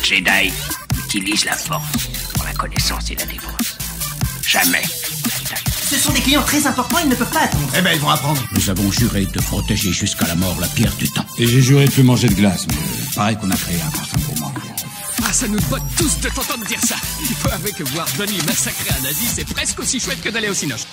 Jedi utilise la force pour la connaissance et la défense. Jamais. Ce sont des clients très importants, ils ne peuvent pas attendre. Eh ben, ils vont apprendre. Nous avons juré de protéger jusqu'à la mort la pierre du temps. Et j'ai juré de plus manger de glace, mais pareil qu'on a créé un parfum pour moi. Ah, ça nous botte tous de t'entendre dire ça. Il faut avouer que voir Johnny massacrer un nazi, c'est presque aussi chouette que d'aller au cinoche.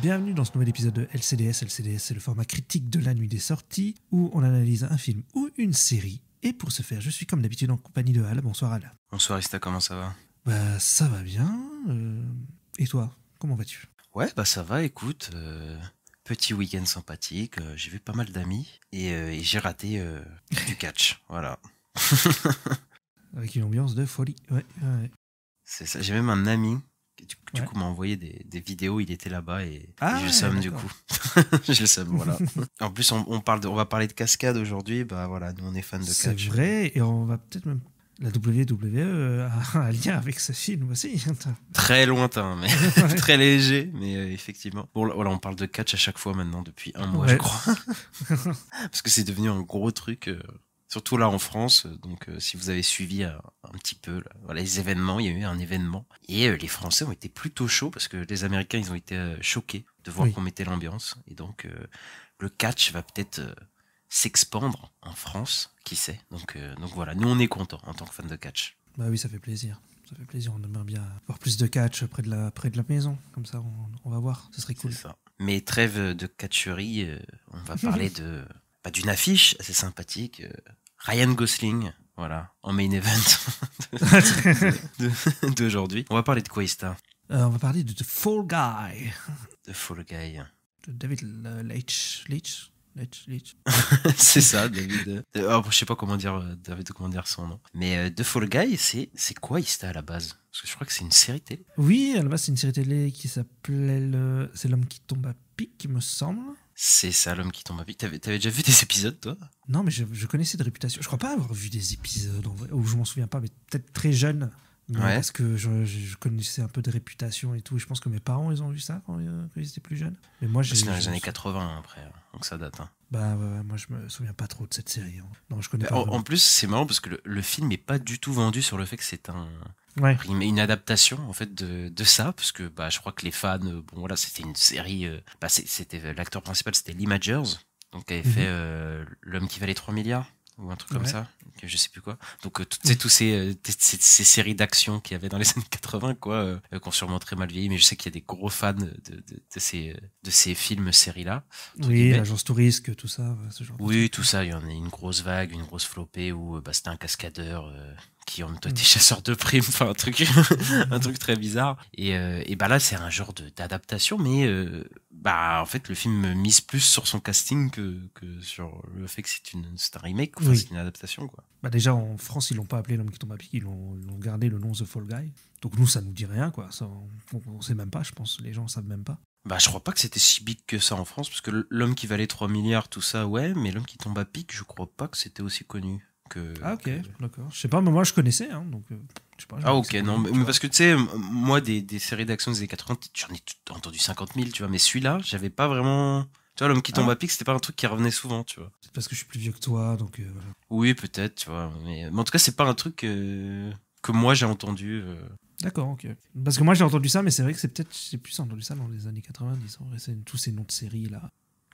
Bienvenue dans ce nouvel épisode de LCDS. LCDS, c'est le format critique de la nuit des sorties, où on analyse un film ou une série. Et pour ce faire, je suis comme d'habitude en compagnie de Al. Bonsoir Al. Bonsoir Ista, comment ça va? Bah ça va bien. Et toi, comment vas-tu? Ouais, bah ça va, écoute. Petit week-end sympathique, j'ai vu pas mal d'amis et j'ai raté du catch, voilà. Avec une ambiance de folie, ouais. C'est ça, j'ai même un ami qui du coup m'a envoyé des vidéos, il était là-bas et j'ai le seum du coup. J'ai le seum, voilà. En plus on va parler de cascade aujourd'hui, bah voilà, nous on est fans de catch. C'est vrai, et on va peut-être même... La WWE a un lien avec ce film aussi. Très lointain, mais très léger, mais effectivement. Bon, voilà, on parle de catch à chaque fois maintenant, depuis un mois, je crois. Parce que c'est devenu un gros truc, surtout là en France. Donc, si vous avez suivi un petit peu là, voilà, les événements, il y a eu un événement. Et les Français ont été plutôt chauds, parce que les Américains, ils ont été choqués de voir qu'on mettait l'ambiance. Et donc, le catch va peut-être... s'expandre en France, qui sait. Donc voilà, nous on est contents en tant que fans de catch. Bah oui, ça fait plaisir. Ça fait plaisir, on aimerait bien voir plus de catch près de la maison. Comme ça, on va voir, ce serait cool. C'est ça. Mais trêve de catcherie, on va parler d'une affiche assez sympathique. Ryan Gosling, voilà, en main event d'aujourd'hui. On va parler de quoi, Ista? On va parler de The Fall Guy. The Fall Guy. De David Leitch. C'est ça, David. Je sais pas comment dire son nom. Mais The Fall Guy, c'est quoi Ista à la base? Parce que je crois que c'est une série télé. Oui, à la base c'est une série télé qui s'appelait c'est l'homme qui tombe à pic, il me semble. C'est ça, l'homme qui tombe à pic. T'avais déjà vu des épisodes, toi? Non, mais je connaissais de réputation. Je crois pas avoir vu des épisodes en vrai, ou je m'en souviens pas, mais peut-être très jeune. Parce que je connaissais un peu de réputation et tout. Je pense que mes parents, ils ont vu ça quand ils étaient plus jeunes. Mais moi, c'est dans les années 80 après, donc ça date. Hein. Bah ouais, moi, je me souviens pas trop de cette série. Hein. Non, je connais pas. En plus, c'est marrant parce que le film est pas du tout vendu sur le fait que c'est une adaptation en fait de ça, parce que je crois que les fans, bon voilà, c'était une série. C'était l'acteur principal, c'était Lee Majors, donc qui avait fait L'homme qui valait 3 milliards. Ou un truc comme ça, que je sais plus quoi. Donc toutes ces séries d'action qu'il y avait dans les années 80 quoi, qu'on sûrement très mal vieilli, mais je sais qu'il y a des gros fans de ces films séries là. Oui, l'agence touriste, tout ça, ce genre. Oui, tout ça, il y en a une grosse vague, une grosse flopée où c'était un cascadeur qui en même temps était chasseur de primes, enfin un truc très bizarre. Et là c'est un genre d'adaptation, mais en fait le film mise plus sur son casting que sur le fait que c'est un remake, enfin, c'est une adaptation quoi. Déjà en France ils l'ont pas appelé l'homme qui tombe à pic, ils l'ont gardé le nom The Fall Guy. Donc nous ça nous dit rien quoi, ça, on sait même pas, je pense, les gens savent même pas. Je crois pas que c'était si big que ça en France, parce que l'homme qui valait 3 milliards, tout ça, ouais, mais l'homme qui tombe à pic, je crois pas que c'était aussi connu. D'accord. Je sais pas, mais moi je connaissais, hein, donc je sais pas. Ok, non, mais parce que tu sais, moi des séries d'action des années 80, j'en ai entendu 50 000, tu vois, mais celui-là, j'avais pas vraiment. Tu vois, l'homme qui tombe à pic, c'était pas un truc qui revenait souvent, tu vois. C'est parce que je suis plus vieux que toi, donc. Voilà. Oui, peut-être, tu vois, mais en tout cas, c'est pas un truc que moi j'ai entendu. D'accord, ok. Parce que moi j'ai entendu ça, mais c'est vrai que j'ai plus entendu ça dans les années 90, en vrai, c'est tous ces noms de séries là.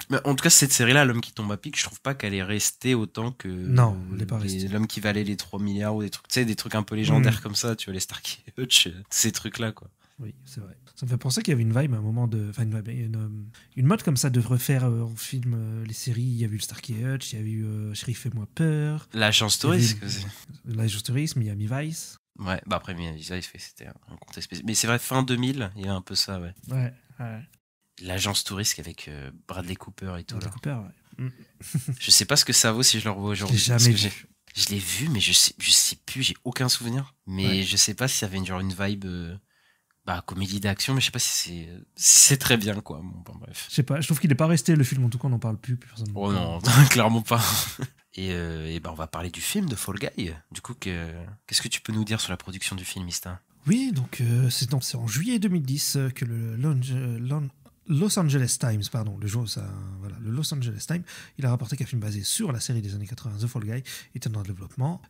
Mais en tout cas, cette série-là, L'homme qui tombe à pic, je trouve pas qu'elle est restée autant que. Non, elle est pas restée. L'homme qui valait les 3 milliards ou des trucs, tu sais, des trucs un peu légendaires comme ça, tu vois, les Starkey Hutch, ces trucs-là, quoi. Oui, c'est vrai. Ça me fait penser qu'il y avait une vibe à un moment une mode comme ça de refaire en film les séries. Il y a eu le Starkey Hutch, il y a eu Shérif Fais-moi peur. L'agence touriste aussi. L'agence touriste, Miami Vice. Ouais, après Miami Vice, c'était un contexte spécial. Mais c'est vrai, fin 2000, il y a un peu ça, ouais. Ouais. L'agence touriste avec Bradley Cooper et tout. Bradley Cooper, ouais. Je sais pas ce que ça vaut si je le revois aujourd'hui. Je l'ai jamais vu. Je l'ai vu, mais je sais plus, j'ai aucun souvenir. Mais je sais pas s'il y avait une vibe comédie d'action, mais je sais pas si c'est très bien, quoi. Bon, bref. Je sais pas, je trouve qu'il est pas resté, le film, en tout cas, on n'en parle plus. Oh non, clairement pas. Et on va parler du film de Fall Guy. Du coup, qu'est-ce que tu peux nous dire sur la production du film, Ista? Oui, donc c'est en juillet 2010 que le Los Angeles Times, pardon, le Los Angeles Times, il a rapporté qu'un film basé sur la série des années 80, The Fall Guy, était en développement.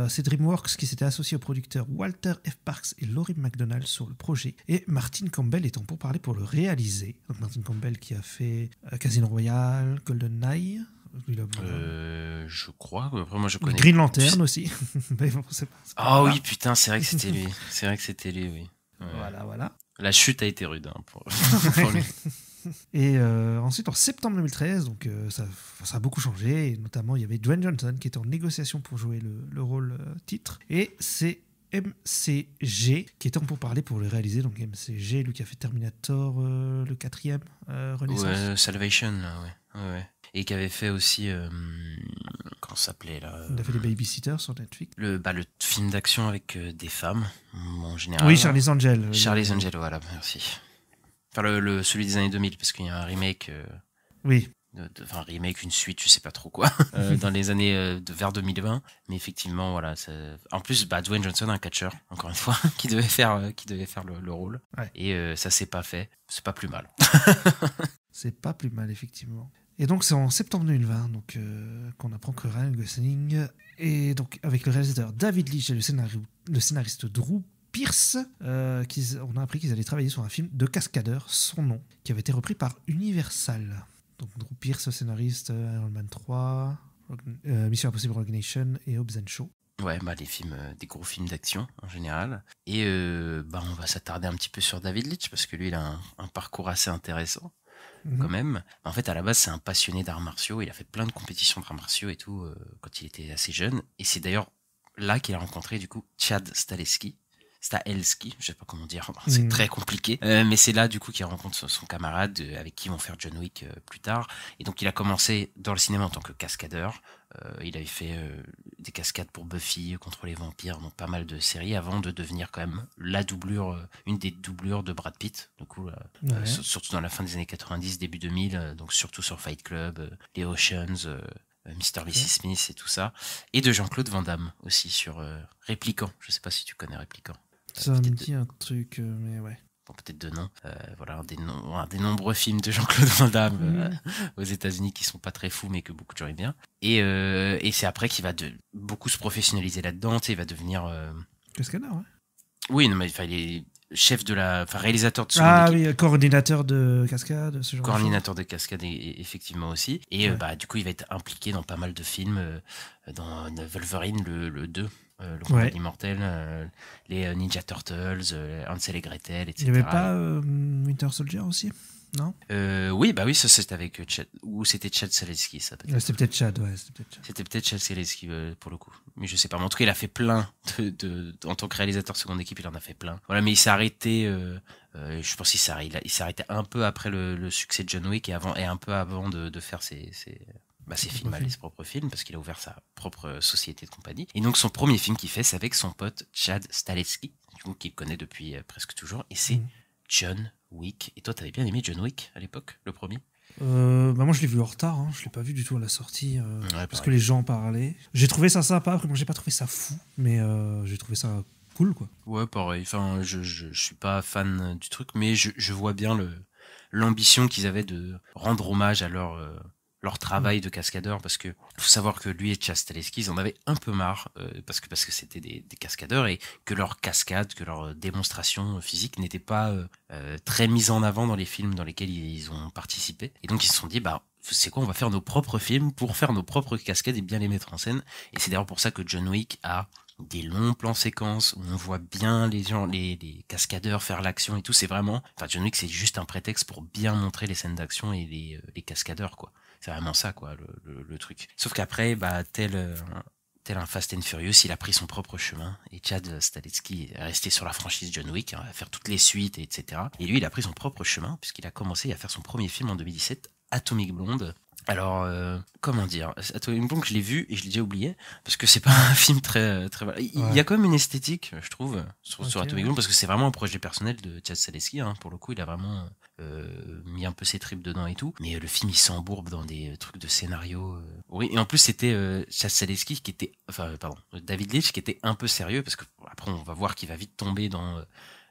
C'est DreamWorks qui s'était associé aux producteurs Walter F. Parks et Laurie McDonald sur le projet, et Martin Campbell étant pour parler pour le réaliser. Donc Martin Campbell qui a fait Casino Royale, GoldenEye. Je crois. Après, moi, je connais. Green Lantern aussi. Mais bon, c'est pas oui, putain, c'est vrai que c'était lui. C'est vrai que c'était lui, oui. Ouais. Voilà. La chute a été rude pour lui. Et ensuite, en septembre 2013, donc ça a beaucoup changé. Et notamment, il y avait Dwayne Johnson qui était en négociation pour jouer le rôle titre. Et c'est MCG qui était en pourparlers pour le réaliser. Donc MCG, lui qui a fait Terminator, le 4e, Renaissance. Ouais, Salvation, là, ouais. Et qui avait fait aussi comment ça s'appelait là Il a fait les Babysitters sur Netflix. Le film d'action avec des femmes en général. Oui, Charlie's Angel. Charlie's Angel, voilà, merci. Enfin celui des années 2000 parce qu'il y a un remake. Oui. Enfin, remake, une suite, je sais pas trop quoi, dans les années vers 2020. Mais effectivement, voilà. En plus, Dwayne Johnson, un catcheur, encore une fois, qui devait faire le rôle. Ouais. Et ça s'est pas fait. C'est pas plus mal. C'est pas plus mal, effectivement. Et donc, c'est en septembre 2020 donc, qu'on apprend que Ryan Gosling, et donc avec le réalisateur David Leitch et le scénariste Drew Pearce, on a appris qu'ils allaient travailler sur un film de cascadeur, son nom, qui avait été repris par Universal. Donc Drew Pearce, scénariste Iron Man 3, Mission Impossible Rogue Nation et Hobbs & Shaw. Ouais, des gros films d'action en général. Et on va s'attarder un petit peu sur David Leitch parce que lui, il a un parcours assez intéressant. Quand même. En fait, à la base, c'est un passionné d'arts martiaux. Il a fait plein de compétitions d'arts martiaux et tout quand il était assez jeune. Et c'est d'ailleurs là qu'il a rencontré du coup Chad Stahelski, je sais pas comment dire, c'est très compliqué. Mais c'est là du coup qu'il rencontre son camarade avec qui ils vont faire John Wick plus tard. Et donc il a commencé dans le cinéma en tant que cascadeur. Il avait fait des cascades pour Buffy, contre les vampires, donc pas mal de séries avant de devenir quand même une des doublures de Brad Pitt. Du coup, surtout dans la fin des années 90, début 2000, donc surtout sur Fight Club, les Oceans, Mr. Mrs. Smith et tout ça. Et de Jean-Claude Van Damme aussi sur Répliquant. Je sais pas si tu connais Répliquant. Ça me dit un truc, mais ouais. Bon, peut-être de nom. Voilà, un des nombreux films de Jean-Claude Van Damme aux États-Unis qui sont pas très fous, mais que beaucoup de gens aiment bien. Et c'est après qu'il va beaucoup se professionnaliser là-dedans. Tu sais, il va devenir. Cascadeur, ouais. Oui, non, mais il est réalisateur de seconde équipe. Oui, coordinateur de cascade, ce genre de choses. Coordinateur de cascade, effectivement aussi. Et du coup, il va être impliqué dans pas mal de films, dans Wolverine, le 2. Le combat immortel, les Ninja Turtles, Hansel et Gretel, etc. Il n'y avait pas Winter Soldier aussi, non? Oui, ça c'était avec Chad, ou c'était Chad Stahelski, ça peut-être. C'était peut-être Chad, C'était peut-être Chad Stahelski pour le coup, mais je sais pas. Mais en tout cas, il a fait plein en tant que réalisateur seconde équipe, il en a fait plein. Voilà, mais il s'est arrêté. Je pense qu'il s'est arrêté un peu après le succès de John Wick et un peu avant de faire ses propres films, parce qu'il a ouvert sa propre société de compagnie. Et donc son premier film qu'il fait, c'est avec son pote Chad Stahelski, qu'il connaît depuis presque toujours, et c'est John Wick. Et toi, t'avais bien aimé John Wick à l'époque, le premier? Moi je l'ai vu en retard, je l'ai pas vu du tout à la sortie, parce que les gens en parlaient. J'ai trouvé ça sympa, après moi j'ai pas trouvé ça fou, mais j'ai trouvé ça cool, quoi. Ouais, pareil, enfin je suis pas fan du truc, mais je vois bien l'ambition qu'ils avaient de rendre hommage à leur travail de cascadeur, parce que faut savoir que lui et Chad Stahelski, ils en avaient un peu marre parce que c'était des cascadeurs, et que leur cascade, que leur démonstration physique n'était pas très mise en avant dans les films dans lesquels ils ont participé. Et donc ils se sont dit, c'est quoi, on va faire nos propres films pour faire nos propres cascades et bien les mettre en scène. Et c'est d'ailleurs pour ça que John Wick a des longs plans séquences où on voit bien les cascadeurs faire l'action et tout. C'est vraiment, John Wick, c'est juste un prétexte pour bien montrer les scènes d'action et les cascadeurs, quoi. C'est vraiment ça, quoi, le truc. Sauf qu'après, tel un Fast and Furious, il a pris son propre chemin, et Chad Stahelski est resté sur la franchise John Wick, à faire toutes les suites, etc. Et lui, il a pris son propre chemin, puisqu'il a commencé à faire son premier film en 2017, Atomic Blonde. Alors, comment dire, Atomic Blonde, je l'ai vu et je l'ai déjà oublié, parce que c'est pas un film très très. Il y a quand même une esthétique, je trouve, sur Atomic Blonde, parce que c'est vraiment un projet personnel de Chad Stahelski. Pour le coup, il a vraiment mis un peu ses tripes dedans et tout. Mais le film, il s'embourbe dans des trucs de scénario. Oui, et en plus, c'était Chad Stahelski David Leitch qui était un peu sérieux, parce que après, on va voir qu'il va vite tomber dans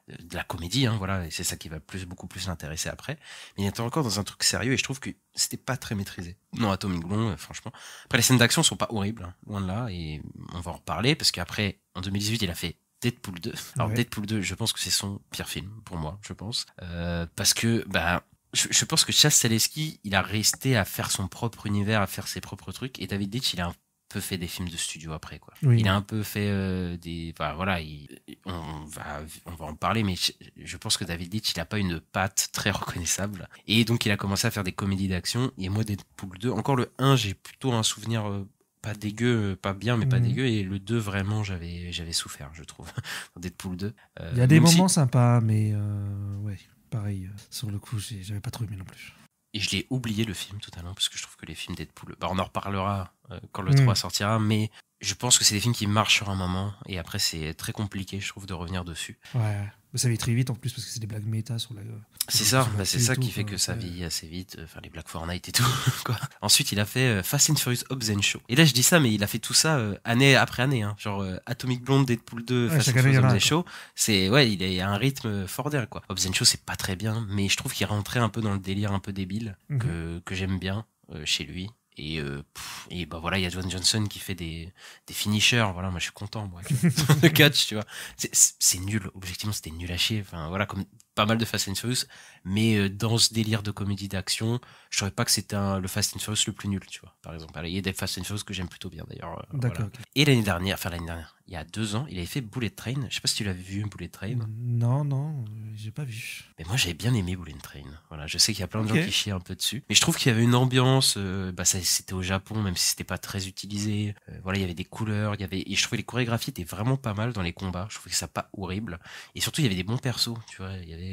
de la comédie, hein, voilà, et c'est ça qui va beaucoup plus l'intéresser après. Mais il était encore dans un truc sérieux et je trouve que c'était pas très maîtrisé. Non, Atomic Blonde, franchement. Après, les scènes d'action sont pas horribles, hein, loin de là, et on va en reparler parce qu'après, en 2018, il a fait Deadpool 2. Alors Deadpool 2, je pense que c'est son pire film pour moi, je pense, parce que je pense que Chaz Stahelski, il a resté à faire son propre univers, à faire ses propres trucs, et David Leitch, il a un peu fait des films de studio après, quoi. Oui. Il a un peu fait voilà, on va en parler, mais je pense que David Leitch, il a pas une patte très reconnaissable, et donc il a commencé à faire des comédies d'action. Et moi, Deadpool 2, encore le 1, j'ai plutôt un souvenir pas dégueu, pas bien, mais pas dégueu, et le 2, vraiment, j'avais souffert, je trouve, dans Deadpool 2. Il y a des moments sympas, mais ouais, pareil, sur le coup, j'avais pas trop aimé non plus. Et je l'ai oublié, le film, totalement, parce que je trouve que les films Deadpool, on en reparlera quand le 3 sortira, mais je pense que c'est des films qui marchent sur un moment, et après, c'est très compliqué, je trouve, de revenir dessus. Ouais, mais ça vit très vite en plus, parce que c'est des blagues méta sur la... C'est ça, c'est ça qui fait que ça vit assez vite, enfin les Black Fortnite et tout, quoi. Ensuite, il a fait Fast and Furious Hobbs and Shaw. Et là, je dis ça, mais il a fait tout ça année après année, hein. Genre Atomic Blonde, Deadpool 2, Fast and Furious Hobbs and Shaw. C'est, ouais, il a un rythme fort d'elle, quoi. Hobbs and Shaw, c'est pas très bien, mais je trouve qu'il rentrait un peu dans le délire un peu débile, que j'aime bien chez lui. Et bah voilà, il y a Dwayne Johnson qui fait des finishers, voilà, moi je suis content, moi, de catch, tu vois. C'est nul, objectivement c'était nul à chier, enfin voilà, comme pas mal de Fast and Furious, mais dans ce délire de comédie d'action, je saurais pas que c'était le Fast and Furious le plus nul, tu vois, par exemple. Il y a des Fast and Furious que j'aime plutôt bien d'ailleurs. D'accord. Voilà. Okay. Et l'année dernière, il y a 2 ans, il avait fait Bullet Train. Je sais pas si tu l'avais vu, Bullet Train. Non, j'ai pas vu. Mais moi j'avais bien aimé Bullet Train. Voilà, je sais qu'il y a plein de gens qui chient un peu dessus, mais je trouve qu'il y avait une ambiance. C'était au Japon, même si c'était pas très utilisé. Voilà, il y avait des couleurs, et je trouvais les chorégraphies étaient vraiment pas mal dans les combats. Je trouvais que ça pas horrible. Et surtout, il y avait des bons persos. Tu vois, il y avait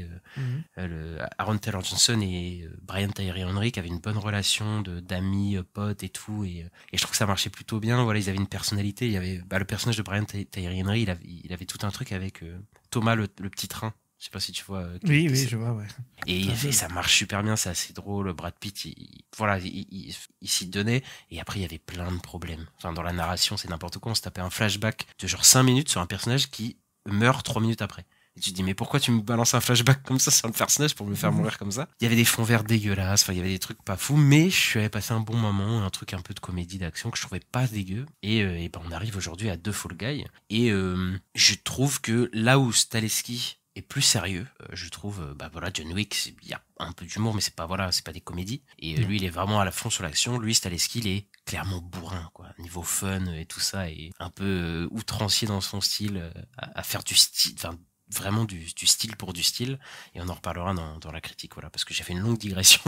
Aaron Taylor Johnson et Brian Tyree Henry qui avaient une bonne relation d'amis, potes et tout. Et je trouve que ça marchait plutôt bien. Voilà, ils avaient une personnalité. Il y avait le personnage de Brian Tyree Henry. Il avait tout un truc avec Thomas le petit train. Je sais pas si tu vois. Oui, je vois, ouais. Et ça marche super bien, c'est assez drôle. Brad Pitt, il s'y donnait. Et après, il y avait plein de problèmes. Enfin, dans la narration, c'est n'importe quoi. On se tapait un flashback de genre 5 minutes sur un personnage qui meurt 3 minutes après. Et tu te dis, mais pourquoi tu me balances un flashback comme ça sur le personnage pour me faire mourir comme ça? Il y avait des fonds verts dégueulasses, enfin, il y avait des trucs pas fous, mais je suis allé passer un bon moment, un truc un peu de comédie d'action que je trouvais pas dégueu. Et ben, on arrive aujourd'hui à 2 Fall Guy. Et je trouve que là où Stahelski est plus sérieux, je trouve, voilà, John Wick, il y a un peu d'humour, mais c'est pas des comédies. Et lui, il est vraiment à la fond sur l'action. Lui, Stahelski, il est clairement bourrin, quoi. Niveau fun et tout ça, et un peu outrancier dans son style, à faire du style, enfin, vraiment du style pour du style, et on en reparlera dans la critique, voilà, parce que j'ai fait une longue digression.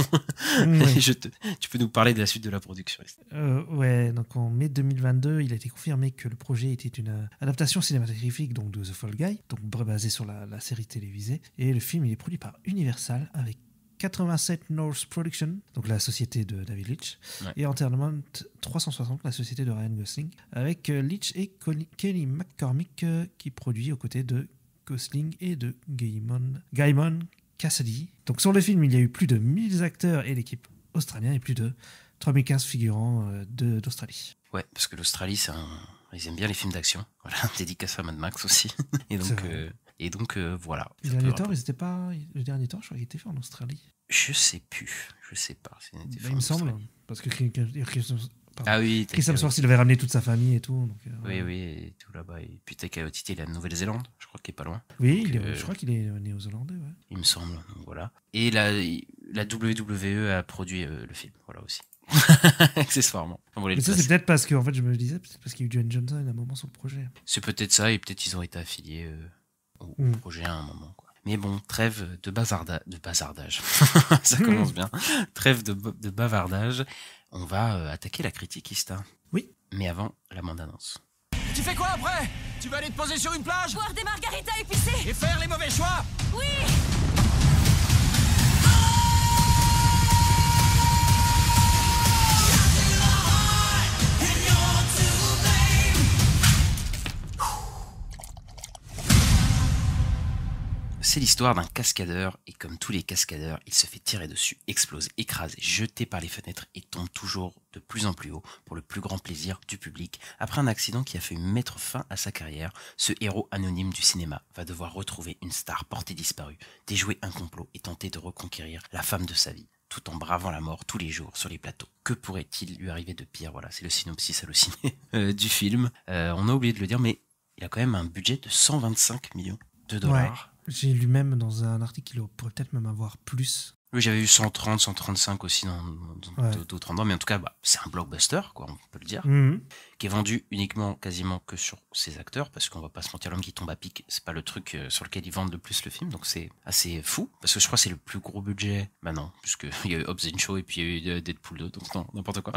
Oui. Tu peux nous parler de la suite de la production. Ouais, donc en mai 2022, il a été confirmé que le projet était une adaptation cinématographique donc de The Fall Guy, donc basée sur la série télévisée, et le film il est produit par Universal avec 87 North Production, donc la société de David Leitch, et Entertainment 360, la société de Ryan Gosling, avec Leitch et Kelly McCormick qui produit aux côtés de Gosling et de Gaimon Cassidy. Donc sur le film, il y a eu plus de 1000 acteurs et l'équipe australienne et plus de 3015 figurants d'Australie. Ouais, parce que l'Australie, ils aiment bien les films d'action. Voilà, dédicace à Mad Max aussi. Et donc, voilà. Le dernier temps, le dernier temps, je crois qu'il était fait en Australie. Je sais pas. Il me semble, parce que Chris Hemsworth, il avait ramené toute sa famille et tout. Donc, oui, et tout là-bas. Et puis Taika Waititi, il est à Nouvelle-Zélande, je crois qu'il est pas loin. Oui, donc, je crois qu'il est néo-zélandais, ouais. Il me semble, donc voilà. Et la WWE a produit le film, voilà aussi. Accessoirement. Mais ça, c'est peut-être parce que, en fait, je me disais, peut-être parce qu'il y a eu Dwayne Johnson à un moment sur le projet. C'est peut-être ça, et peut-être ils ont été affiliés au projet à un moment, quoi. Mais bon, trêve de bazardage. Ça commence bien. Trêve de bavardage. On va attaquer la critique, Ista. Oui. Mais avant, la bande-annonce. Tu fais quoi après? Tu vas aller te poser sur une plage? Boire des margaritas épicées? Et faire les mauvais choix? Oui. C'est l'histoire d'un cascadeur, et comme tous les cascadeurs, il se fait tirer dessus, explose, écrasé, jeté par les fenêtres et tombe toujours de plus en plus haut pour le plus grand plaisir du public. Après un accident qui a fait mettre fin à sa carrière, ce héros anonyme du cinéma va devoir retrouver une star portée disparue, déjouer un complot et tenter de reconquérir la femme de sa vie, tout en bravant la mort tous les jours sur les plateaux. Que pourrait-il lui arriver de pire? Voilà, c'est le synopsis halluciné du film. On a oublié de le dire, mais il a quand même un budget de 125 millions de dollars. Ouais, j'ai lu même dans un article qu'il pourrait peut-être même avoir plus. Oui, j'avais eu 130, 135 aussi dans d'autres endroits, mais en tout cas, c'est un blockbuster, quoi, on peut le dire, qui est vendu uniquement, quasiment que sur ses acteurs, parce qu'on va pas se mentir, l'homme qui tombe à pic, c'est pas le truc sur lequel ils vendent le plus le film, donc c'est assez fou, parce que je crois que c'est le plus gros budget, non, puisque il y a eu Hobbs & Shaw et puis il y a eu Deadpool 2, donc non, n'importe quoi.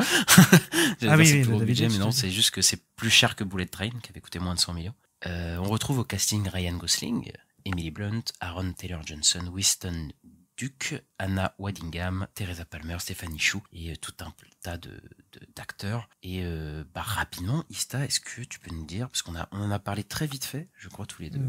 C'est le plus gros budget, mais non, c'est juste que c'est plus cher que Bullet Train, qui avait coûté moins de 100 millions. On retrouve au casting Ryan Gosling, Emily Blunt, Aaron Taylor-Johnson, Winston Duke, Anna Waddingham, Teresa Palmer, Stéphanie Chou et tout un tas d'acteurs. Et rapidement, Ista, est-ce que tu peux nous dire, parce qu'on en a parlé très vite fait, je crois tous les deux,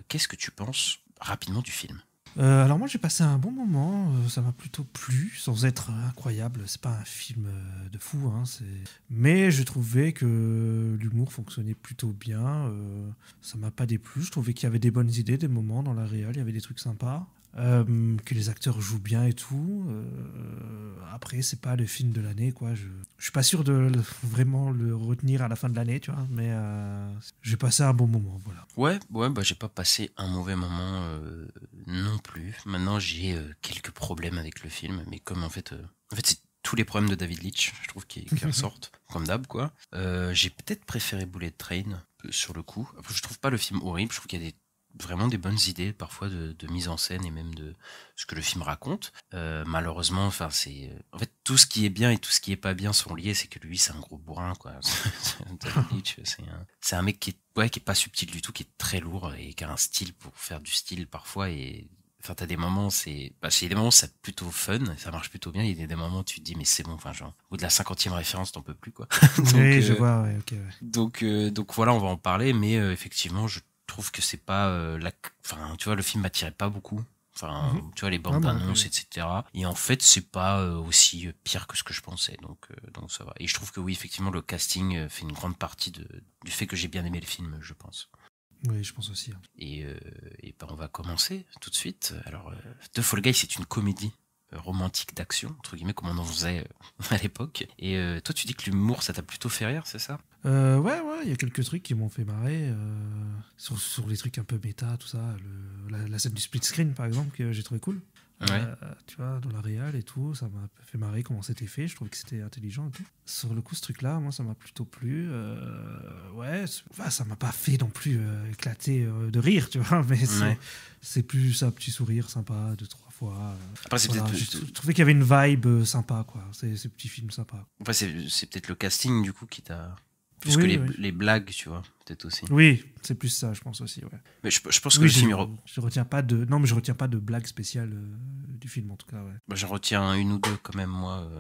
qu'est-ce que tu penses rapidement du film? Alors moi j'ai passé un bon moment, ça m'a plutôt plu, sans être incroyable, c'est pas un film de fou, hein, mais je trouvais que l'humour fonctionnait plutôt bien, ça m'a pas déplu, je trouvais qu'il y avait des bonnes idées, des moments dans la réal, il y avait des trucs sympas. Que les acteurs jouent bien et tout. Après, c'est pas le film de l'année, quoi. Je suis pas sûr de vraiment le retenir à la fin de l'année, tu vois. Mais j'ai passé un bon moment, voilà. Ouais, j'ai pas passé un mauvais moment non plus. Maintenant, j'ai quelques problèmes avec le film, mais comme en fait c'est tous les problèmes de David Leitch, je trouve, qui ressortent, comme d'hab, quoi. J'ai peut-être préféré Bullet Train sur le coup. Après, je trouve pas le film horrible. Je trouve qu'il y a vraiment des bonnes idées parfois de mise en scène et même de ce que le film raconte. Malheureusement, c'est en fait tout ce qui est bien et tout ce qui est pas bien sont liés. C'est que lui, c'est un gros bourrin, quoi. C'est un mec qui est pas subtil du tout, qui est très lourd et qui a un style pour faire du style parfois. Et enfin, t'as des moments, c'est des moments où c'est plutôt fun, ça marche plutôt bien. Il y a des moments où tu te dis mais c'est bon, enfin genre au bout de la 50e référence t'en peux plus, quoi. Donc, oui, je vois, ouais, ok. Ouais. Donc voilà, on va en parler, mais effectivement, je trouve que c'est pas enfin tu vois, le film m'attirait pas beaucoup, enfin tu vois, les bandes annonces, etc. Et en fait c'est pas aussi pire que ce que je pensais, donc ça va. Et je trouve que oui, effectivement, le casting fait une grande partie du fait que j'ai bien aimé le film, je pense. Oui, je pense aussi. Et on va commencer tout de suite. Alors The Fall Guy, c'est une comédie romantique d'action, entre guillemets, comme on en faisait à l'époque. Et toi, tu dis que l'humour, ça t'a plutôt fait rire, c'est ça? Ouais, il y a quelques trucs qui m'ont fait marrer, sur les trucs un peu méta, tout ça. La scène du split screen, par exemple, que j'ai trouvé cool. Ouais. Tu vois, dans la réal et tout, ça m'a fait marrer comment c'était fait. Je trouvais que c'était intelligent et tout. Sur le coup, ce truc-là, moi, ça m'a plutôt plu. Ouais, ça m'a pas fait non plus éclater de rire, tu vois, mais c'est plus un petit sourire sympa, 2-3 fois. Après, c'est voilà, peut-être... Je trouvais qu'il y avait une vibe sympa, quoi. C'est petits films sympas. Enfin, c'est peut-être le casting, du coup, qui t'a... Plus que les blagues, tu vois, peut-être aussi. Oui, c'est plus ça, je pense aussi, ouais. Mais je pense que le film... Je retiens pas de blague spéciale du film, en tout cas, ouais. J'en retiens une ou deux, quand même, moi.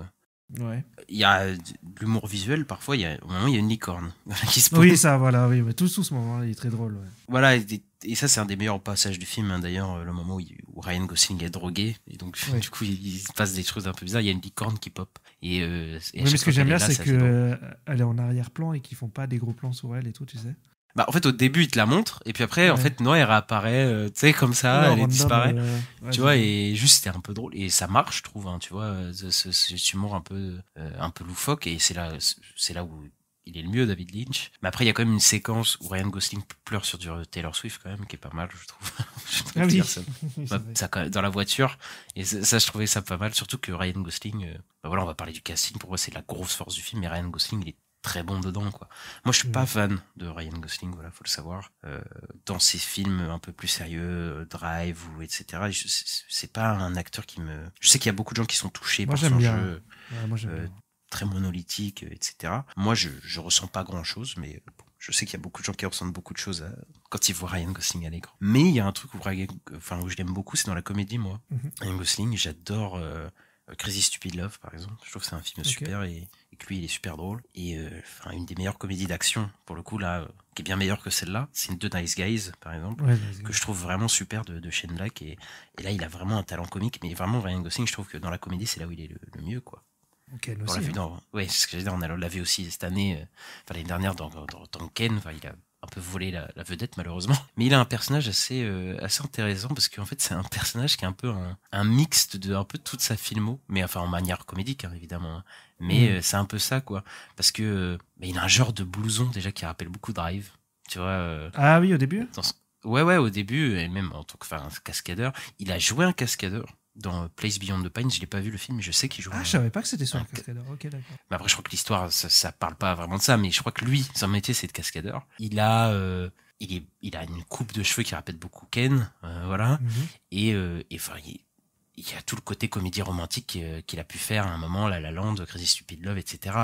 Ouais. Il y a de l'humour visuel, parfois, au moment, il y a une licorne qui se pose. Oui, ça, voilà, oui, mais tout ce moment-là, il est très drôle, ouais. Voilà, et ça, c'est un des meilleurs passages du film, hein, d'ailleurs, le moment où Ryan Gosling est drogué, et donc, du coup, il se passe des choses un peu bizarres, il y a une licorne qui pop. Et mais ce que j'aime bien, c'est qu'elle est en arrière-plan et qu'ils font pas des gros plans sur elle et tout, tu sais. Bah, en fait, au début, il te la montre, et puis après, en fait, non, elle réapparaît, tu sais, comme ça, elle disparaît. Tu vois, et juste, c'était un peu drôle. Et ça marche, je trouve, hein, tu vois, ce humour un peu loufoque, et c'est là où il est le mieux, David Lynch. Mais après, il y a quand même une séquence où Ryan Gosling pleure sur du Taylor Swift, quand même, qui est pas mal, je trouve. Ça, dans la voiture. Et ça, je trouvais ça pas mal. Surtout que Ryan Gosling, voilà, on va parler du casting. Pour moi, c'est la grosse force du film. Mais Ryan Gosling, il est très bon dedans, quoi. Moi, je suis pas fan de Ryan Gosling, voilà, faut le savoir. Dans ses films un peu plus sérieux, Drive ou etc., c'est pas un acteur qui me... Je sais qu'il y a beaucoup de gens qui sont touchés par son jeu. Ouais, moi, j'aime bien. Très monolithique, etc. Moi, je ressens pas grand-chose, mais bon, je sais qu'il y a beaucoup de gens qui ressentent beaucoup de choses quand ils voient Ryan Gosling à l'écran. Mais il y a un truc où je l'aime beaucoup, c'est dans la comédie, moi. Ryan Gosling, j'adore Crazy Stupid Love, par exemple. Je trouve que c'est un film super, et avec lui, il est super drôle. Et une des meilleures comédies d'action, pour le coup, là, qui est bien meilleure que celle-là, c'est The Nice Guys, par exemple, que je trouve vraiment super de Shane Black. Et là, il a vraiment un talent comique, mais vraiment, Ryan Gosling, je trouve que dans la comédie, c'est là où il est le mieux, quoi. Ken on aussi. l'a vu ouais, c'est ce que j'allais dire, on l'a vu aussi cette année, l'année dernière dans Ken, il a un peu volé la vedette malheureusement. Mais il a un personnage assez intéressant parce qu'en fait c'est un personnage qui est un peu un mixte de un peu toute sa filmo, mais enfin en manière comédique hein, évidemment. Hein. Mais c'est un peu ça quoi, parce que il a un genre de blouson déjà qui rappelle beaucoup Drive, tu vois. Ah oui, au début. Ouais, au début et même en tant que cascadeur, il a joué un cascadeur. Dans Place Beyond the Pines, je l'ai pas vu le film, mais je sais qu'il joue. Ah, je savais pas que c'était sur un cascadeur. Ok, d'accord. Mais après, je crois que l'histoire, ça parle pas vraiment de ça, mais je crois que lui, son métier, c'est de cascadeur. Il a une coupe de cheveux qui rappelle beaucoup Ken, voilà. Et il y a tout le côté comédie romantique qu'il a pu faire à un moment, La La Land, Crazy Stupid Love, etc.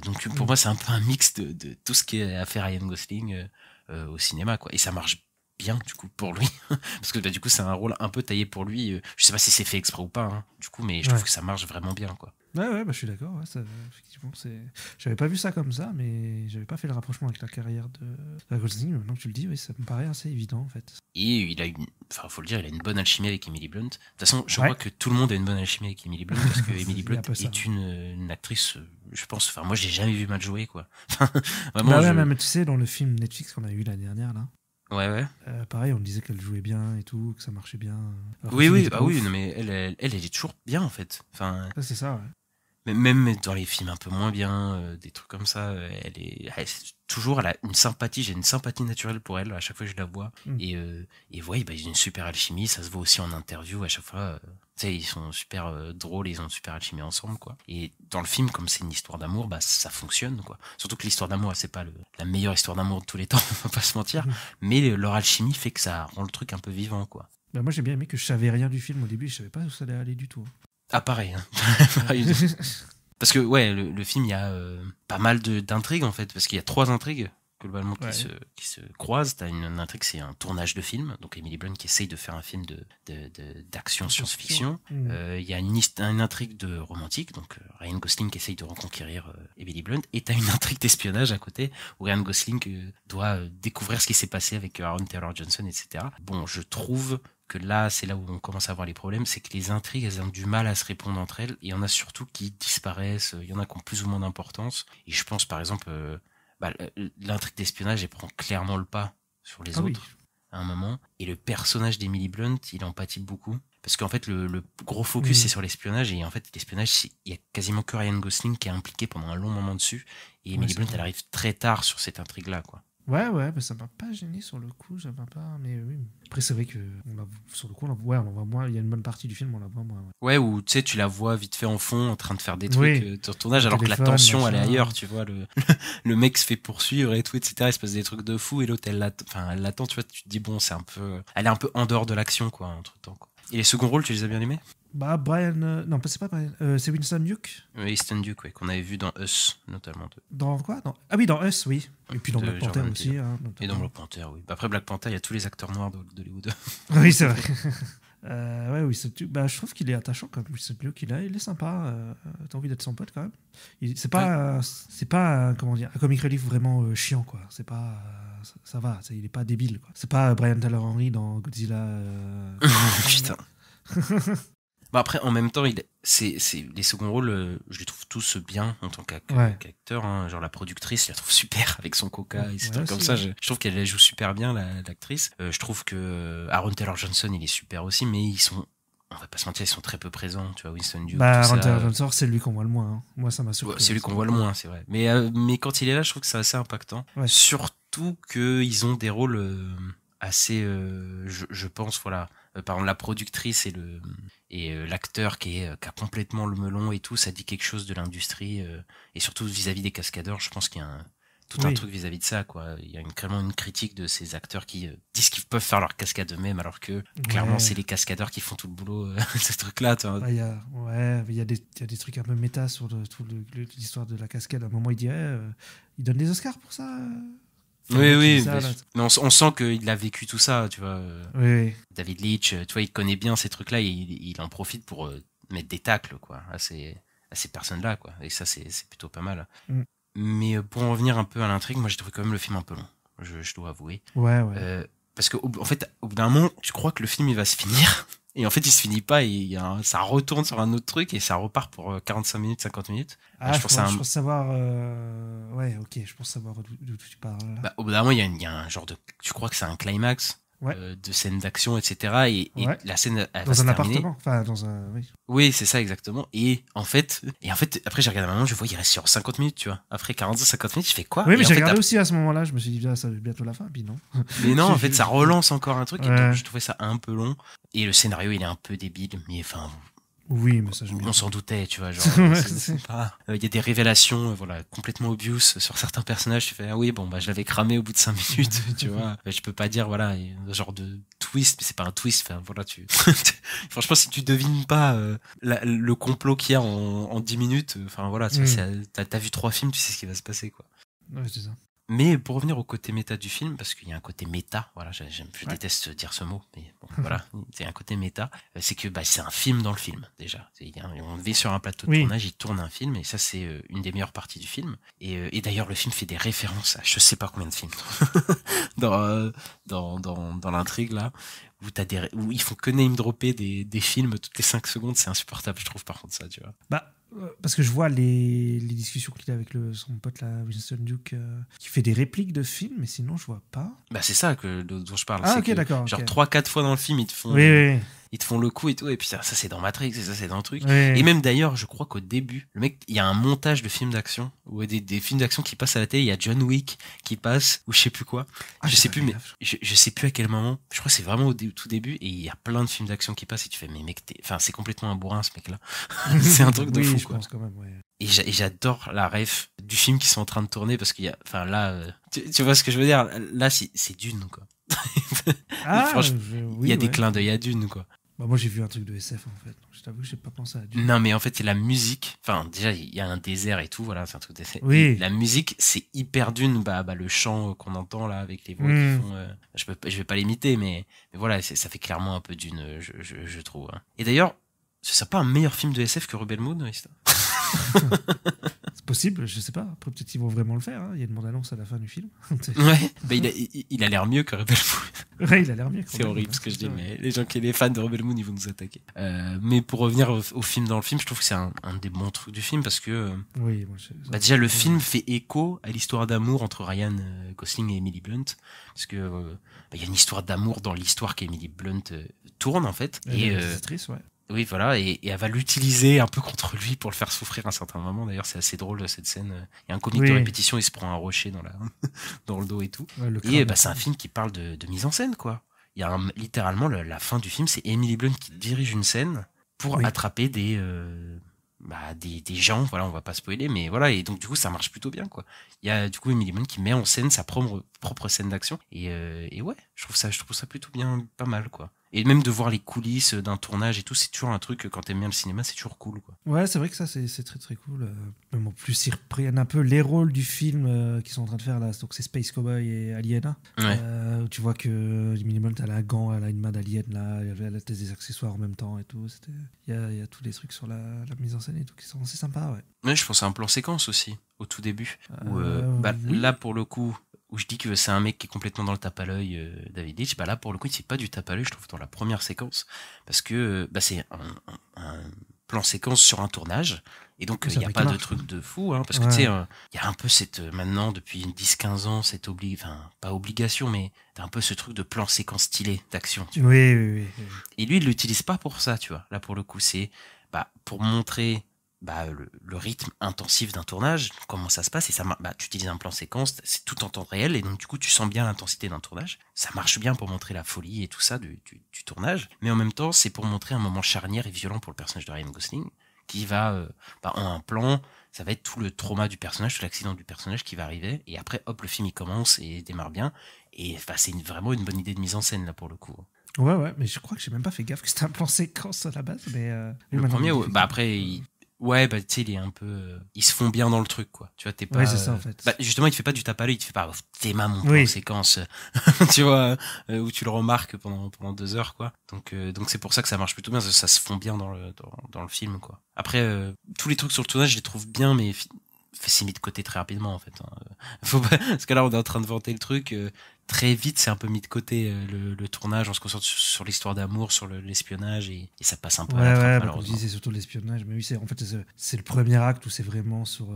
Donc pour moi, c'est un peu un mix de tout ce qui a fait Ryan Gosling au cinéma, quoi. Et ça marche bien du coup pour lui parce que du coup c'est un rôle un peu taillé pour lui, je sais pas si c'est fait exprès ou pas hein, du coup mais je trouve que ça marche vraiment bien quoi. Ouais je suis d'accord, effectivement j'avais pas vu ça comme ça, mais j'avais pas fait le rapprochement avec la carrière de Gosling. Maintenant que tu le dis, oui, ça me paraît assez évident en fait. Et il a faut le dire, il a une bonne alchimie avec Emily Blunt. De toute façon je crois que tout le monde a une bonne alchimie avec Emily Blunt parce que Emily Blunt est une actrice, je pense, moi je l'ai jamais vu mal jouer quoi. Vraiment, même tu sais dans le film Netflix qu'on a eu l'année dernière là. Ouais. Pareil, on disait qu'elle jouait bien et tout, que ça marchait bien. Oui, non, mais elle est toujours bien en fait. Enfin, c'est ça, ouais. Mais même dans les films un peu moins bien, des trucs comme ça, elle a une sympathie, j'ai une sympathie naturelle pour elle à chaque fois que je la vois. Et ils ont une super alchimie, ça se voit aussi en interview à chaque fois. Tu sais, ils sont super drôles, ils ont une super alchimie ensemble, quoi. Et dans le film, comme c'est une histoire d'amour, ça fonctionne, quoi. Surtout que l'histoire d'amour, c'est pas la meilleure histoire d'amour de tous les temps, on va pas se mentir. Mais leur alchimie fait que ça rend le truc un peu vivant, quoi. Moi, j'ai bien aimé que je savais rien du film au début, je savais pas où ça allait aller du tout. Ah, pareil. Hein. Parce que, le film, il y a pas mal d'intrigues, en fait, parce qu'il y a 3 intrigues globalement qui se croisent. T'as une intrigue, c'est un tournage de film, donc Emily Blunt qui essaye de faire un film d'action science-fiction. Il y a une intrigue de romantique, donc Ryan Gosling qui essaye de reconquérir Emily Blunt, et t'as une intrigue d'espionnage à côté où Ryan Gosling doit découvrir ce qui s'est passé avec Aaron Taylor Johnson, etc. Bon, je trouve que là, c'est là où on commence à avoir les problèmes, c'est que les intrigues, elles ont du mal à se répondre entre elles, et il y en a surtout qui disparaissent, il y en a qui ont plus ou moins d'importance, et je pense par exemple, l'intrigue d'espionnage, elle prend clairement le pas sur les autres, à un moment, et le personnage d'Emily Blunt, il en pâtit beaucoup, parce qu'en fait, le gros focus, c'est sur l'espionnage, et en fait, l'espionnage, il y a quasiment que Ryan Gosling qui est impliqué pendant un long moment dessus, et Emily Blunt, elle arrive très tard sur cette intrigue-là, quoi. Ouais, mais ça m'a pas gêné sur le coup, ça m'a pas. Mais oui. Après, c'est vrai que sur le coup, on voit moins. Il y a une bonne partie du film, on la voit moins. Ouais, ou tu sais, tu la vois vite fait en fond, en train de faire des trucs sur tournage, alors que la tension, elle est ailleurs, tu vois. Le mec se fait poursuivre et tout, etc. Il se passe des trucs de fou, et l'autre, elle l'attend, tu vois. Tu te dis, bon, elle est un peu en dehors de l'action, quoi, entre temps, quoi. Et les seconds rôles, tu les as bien aimés? Brian. Non, c'est pas Brian. C'est Winston Duke. Winston Duke, ouais, qu'on avait vu dans Us, notamment. Dans quoi? Ah oui, dans Us, oui. Et puis dans Black Panther aussi. Hein, et dans Black Panther, oui. Après Black Panther, il y a tous les acteurs noirs d'Hollywood. Oui, c'est vrai. Winston Duke, je trouve qu'il est attachant comme Winston Duke. Il est sympa. T'as envie d'être son pote quand même. C'est pas comment dire, un comic relief vraiment chiant, quoi. C'est pas. Ça va, il est pas débile, quoi. C'est pas Brian Tyler Henry dans Godzilla. Putain. Après, en même temps, c'est les seconds rôles, je les trouve tous bien en tant qu'acteur. Hein. Genre la productrice, je la trouve super avec son coca et ces trucs comme ça. Je trouve qu'elle joue super bien, l'actrice. Je trouve que Aaron Taylor Johnson, il est super aussi, mais on va pas se mentir, ils sont très peu présents. Tu vois, Winston Duke. Aaron Taylor Johnson, c'est lui qu'on voit le moins. Hein. Moi, ça m'a surpris. C'est lui qu'on voit le moins, c'est vrai. Mais quand il est là, je trouve que c'est assez impactant. Ouais. Surtout qu'ils ont des rôles assez, je pense, voilà. Par exemple, la productrice et l'acteur qui a complètement le melon et tout, ça dit quelque chose de l'industrie, et surtout vis-à-vis des cascadeurs. Je pense qu'il y a un truc vis-à-vis de ça, quoi. Il y a clairement une critique de ces acteurs qui disent qu'ils peuvent faire leur cascade eux-mêmes, alors que clairement c'est les cascadeurs qui font tout le boulot de ce truc-là. Il y a des trucs un peu méta sur l'histoire de la cascade. À un moment, il dit il donne des Oscars pour ça. Oui, mais on sent qu'il a vécu tout ça, tu vois. Oui. David Leitch, tu vois, il connaît bien ces trucs-là, et il en profite pour mettre des tacles, quoi, assez ces personnes-là, quoi. Et ça, c'est plutôt pas mal. Mm. Mais pour en revenir un peu à l'intrigue, moi j'ai trouvé quand même le film un peu long, je dois avouer. Ouais. Parce qu'au bout d'un moment, je crois que le film il va se finir. Et en fait, il se finit pas et ça retourne sur un autre truc et ça repart pour 45 minutes, 50 minutes. Je pense savoir. Ouais, ok, je pense savoir d'où tu parles. Bah, au bout d'un moment, il y a un genre de. Je crois que c'est un climax. Ouais. De scènes d'action, etc. Et la scène, elle va se dans un terminer. appartement. Enfin, dans un. Oui. Oui, c'est ça, exactement. Et en fait, après, j'ai regardé un moment, je vois, il reste sur 50 minutes, tu vois. Après 50 minutes, je fais quoi? Oui, mais j'ai regardé aussi à ce moment-là, je me suis dit, ça va bientôt la fin, puis non. Mais non, en fait, ça relance encore un truc, et donc, je trouvais ça un peu long. Et le scénario, il est un peu débile, mais enfin. Oui, mais ça, j'aime bien. On s'en doutait, tu vois, genre, c'est pas... Il y a des révélations, voilà, complètement obvious sur certains personnages. Tu fais, ah oui, bon, bah, je l'avais cramé au bout de 5 minutes, tu vois. Je peux pas dire, voilà, un genre de twist, mais c'est pas un twist, enfin, voilà, franchement, si tu devines pas le complot qu'il y a en 10 minutes, enfin, voilà, t'as vu 3 films, tu sais ce qui va se passer, quoi. Ouais, c'est ça. Mais pour revenir au côté méta du film, parce qu'il y a un côté méta, voilà, je déteste dire ce mot, mais bon, voilà, c'est un côté méta, c'est que c'est un film dans le film, déjà. On vit sur un plateau de tournage, il tourne un film, et ça, c'est une des meilleures parties du film. Et d'ailleurs, le film fait des références à je sais pas combien de films dans l'intrigue, là, où ils font que name dropper des films toutes les 5 secondes, c'est insupportable, je trouve, par contre, ça, tu vois. Bah, parce que je vois les discussions qu'il a avec son pote là, Winston Duke, qui fait des répliques de films, mais sinon je vois pas. Bah c'est ça dont je parle. Ah ok, d'accord. Genre 3-4 fois dans le film, ils te font le coup et tout, et puis ça c'est dans Matrix, et ça c'est dans le truc. Et même d'ailleurs, je crois qu'au début, le mec, il y a un montage de films d'action, ou des films d'action qui passent à la télé, il y a John Wick qui passe, ou je sais plus quoi. Je sais plus, mais je sais plus à quel moment. Je crois que c'est vraiment au tout début, et il y a plein de films d'action qui passent, et tu fais, mais mec, c'est complètement un bourrin ce mec-là. C'est un truc de fou, je quoi. pense quand même, ouais. Et j'adore la ref du film qui sont en train de tourner, parce qu'il y a, enfin là, tu vois ce que je veux dire? Là, c'est Dune, quoi. Il y a des clins d'œil à Dune, quoi. Bah moi j'ai vu un truc de SF en fait, je t'avoue que j'ai pas pensé à Dune. Non mais en fait c'est la musique, enfin déjà il y a un désert et tout, voilà, c'est un truc d'essai. Oui. La musique c'est hyper Dune, le chant qu'on entend là avec les voix qui font, je vais pas l'imiter, mais voilà, ça fait clairement un peu Dune, je trouve. Hein. Et d'ailleurs, ce serait pas un meilleur film de SF que Rebel Moon, Ista? C'est possible, je sais pas. Après, peut-être qu'ils vont vraiment le faire. Hein. Il y a une bande-annonce à la fin du film. Ouais, bah il a l'air mieux que Rebel Moon. Ouais, il a l'air mieux. C'est horrible ce que je dis, mais les gens qui sont les fans de Rebel Moon, ils vont nous attaquer. Mais pour revenir au film dans le film, je trouve que c'est un des bons trucs du film parce que oui, moi, déjà le film fait écho à l'histoire d'amour entre Ryan Gosling et Emily Blunt, parce que il y a une histoire d'amour dans l'histoire qu'Emily Blunt tourne en fait. Et actrice, ouais. Oui, voilà, et elle va l'utiliser un peu contre lui pour le faire souffrir à un certain moment. D'ailleurs, c'est assez drôle cette scène. Il y a un comique de répétition, il se prend un rocher dans le dos et tout. Ouais, et c'est un film qui parle de mise en scène, quoi. Il y a littéralement la fin du film, c'est Emily Blunt qui dirige une scène pour attraper des gens, voilà, on va pas spoiler, mais voilà, et donc du coup ça marche plutôt bien, quoi. Il y a du coup Emily Blunt qui met en scène sa propre scène d'action, et ouais, je trouve ça plutôt bien, pas mal, quoi. Et même de voir les coulisses d'un tournage et tout, c'est toujours un truc, quand t'aimes bien le cinéma, c'est toujours cool, quoi. Ouais, c'est vrai que ça, c'est très très cool. Même en plus, ils reprennent un peu les rôles du film qu'ils sont en train de faire là. Donc c'est Space Cowboy et Alien. Ouais. Où tu vois que Emily Blunt, elle a un gant, elle a une main d'Alien là, elle a des accessoires en même temps et tout. Il y a tous les trucs sur la mise en scène et tout qui sont assez sympas, ouais. Ouais, je pense à un plan séquence aussi, au tout début. Où, oui. Là, pour le coup, où je dis que c'est un mec qui est complètement dans le tape à l'œil, David Leitch, là pour le coup c'est pas du tape à l'œil, je trouve, dans la première séquence, parce que c'est un plan séquence sur un tournage, et donc il n'y a pas de truc de fou, hein, parce que tu sais, il y a un peu maintenant depuis 10-15 ans, pas obligation, mais t'as un peu ce truc de plan séquence stylé d'action. Oui. Et lui il l'utilise pas pour ça, tu vois. Là pour le coup c'est pour montrer le rythme intensif d'un tournage, comment ça se passe, et tu utilises un plan séquence, c'est tout en temps réel, et donc du coup tu sens bien l'intensité d'un tournage, ça marche bien pour montrer la folie et tout ça du tournage, mais en même temps c'est pour montrer un moment charnière et violent pour le personnage de Ryan Gosling, qui va, en un plan, ça va être tout le trauma du personnage, tout l'accident du personnage qui va arriver, et après hop, le film il commence et démarre bien, et c'est vraiment une bonne idée de mise en scène là pour le coup. Ouais, mais je crois que j'ai même pas fait gaffe que c'était un plan séquence à la base, mais... le premier, après... Ouais, bah tu sais, il est un peu, ils se font bien dans le truc, quoi. Tu vois, t'es pas. Ouais, c'est ça en fait. Bah, justement, il te fait pas du tape à l'œil, il te fait pas t'es mon plan séquence, tu vois, où tu le remarques pendant 2 heures, quoi. Donc c'est pour ça que ça marche plutôt bien, ça se fond bien dans le film, quoi. Après, tous les trucs sur le tournage, je les trouve bien, mais c'est mis de côté très rapidement, en fait. Faut pas, parce que là, on est en train de vanter le truc. Très vite, c'est un peu mis de côté le tournage. On se concentre sur l'histoire d'amour, sur l'espionnage, et ça passe un peu à la trappe, malheureusement. C'est surtout l'espionnage. Mais oui, c'est le premier acte où c'est vraiment sur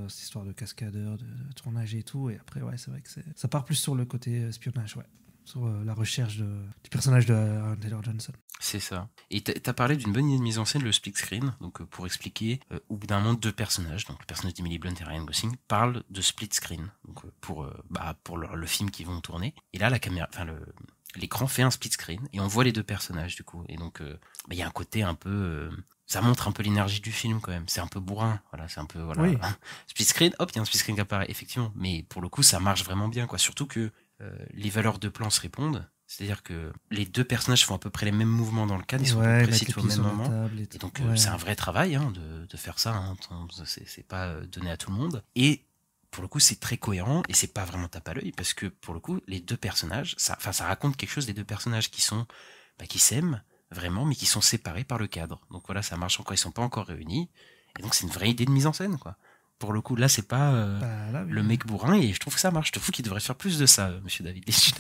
cette histoire de cascadeur, de tournage et tout. Et après, ouais, c'est vrai que ça part plus sur le côté espionnage, ouais. Sur la recherche du personnage de Aaron Taylor Johnson. C'est ça. Et t'as parlé d'une bonne idée de mise en scène, le split screen. Donc pour expliquer, au bout d'un moment, 2 personnages, donc le personnage d'Emily Blunt et Ryan Gosling, parlent de split screen. Donc pour le film qu'ils vont tourner. Et là, l'écran fait un split screen et on voit les 2 personnages du coup. Et donc y a un côté un peu. Ça montre un peu l'énergie du film quand même. C'est un peu bourrin. Voilà, c'est un peu Oui. Split screen. Hop, il y a un split screen qui apparaît effectivement. Mais pour le coup, ça marche vraiment bien, quoi. Surtout que les valeurs de plan se répondent. C'est-à-dire que les 2 personnages font à peu près les mêmes mouvements dans le cadre, ils sont à peu près situés au même moment. Et donc c'est un vrai travail de faire ça, hein. C'est pas donné à tout le monde. Et pour le coup, c'est très cohérent et c'est pas vraiment tape à l'œil parce que pour le coup, les 2 personnages, ça raconte quelque chose des 2 personnages qui s'aiment vraiment, mais qui sont séparés par le cadre. Donc voilà, ça marche encore, ils sont pas encore réunis. Et donc c'est une vraie idée de mise en scène, quoi. Pour le coup, là, c'est pas le mec bourrin et je trouve que ça marche. Je te fous qu'il devrait faire plus de ça, monsieur David Leitch.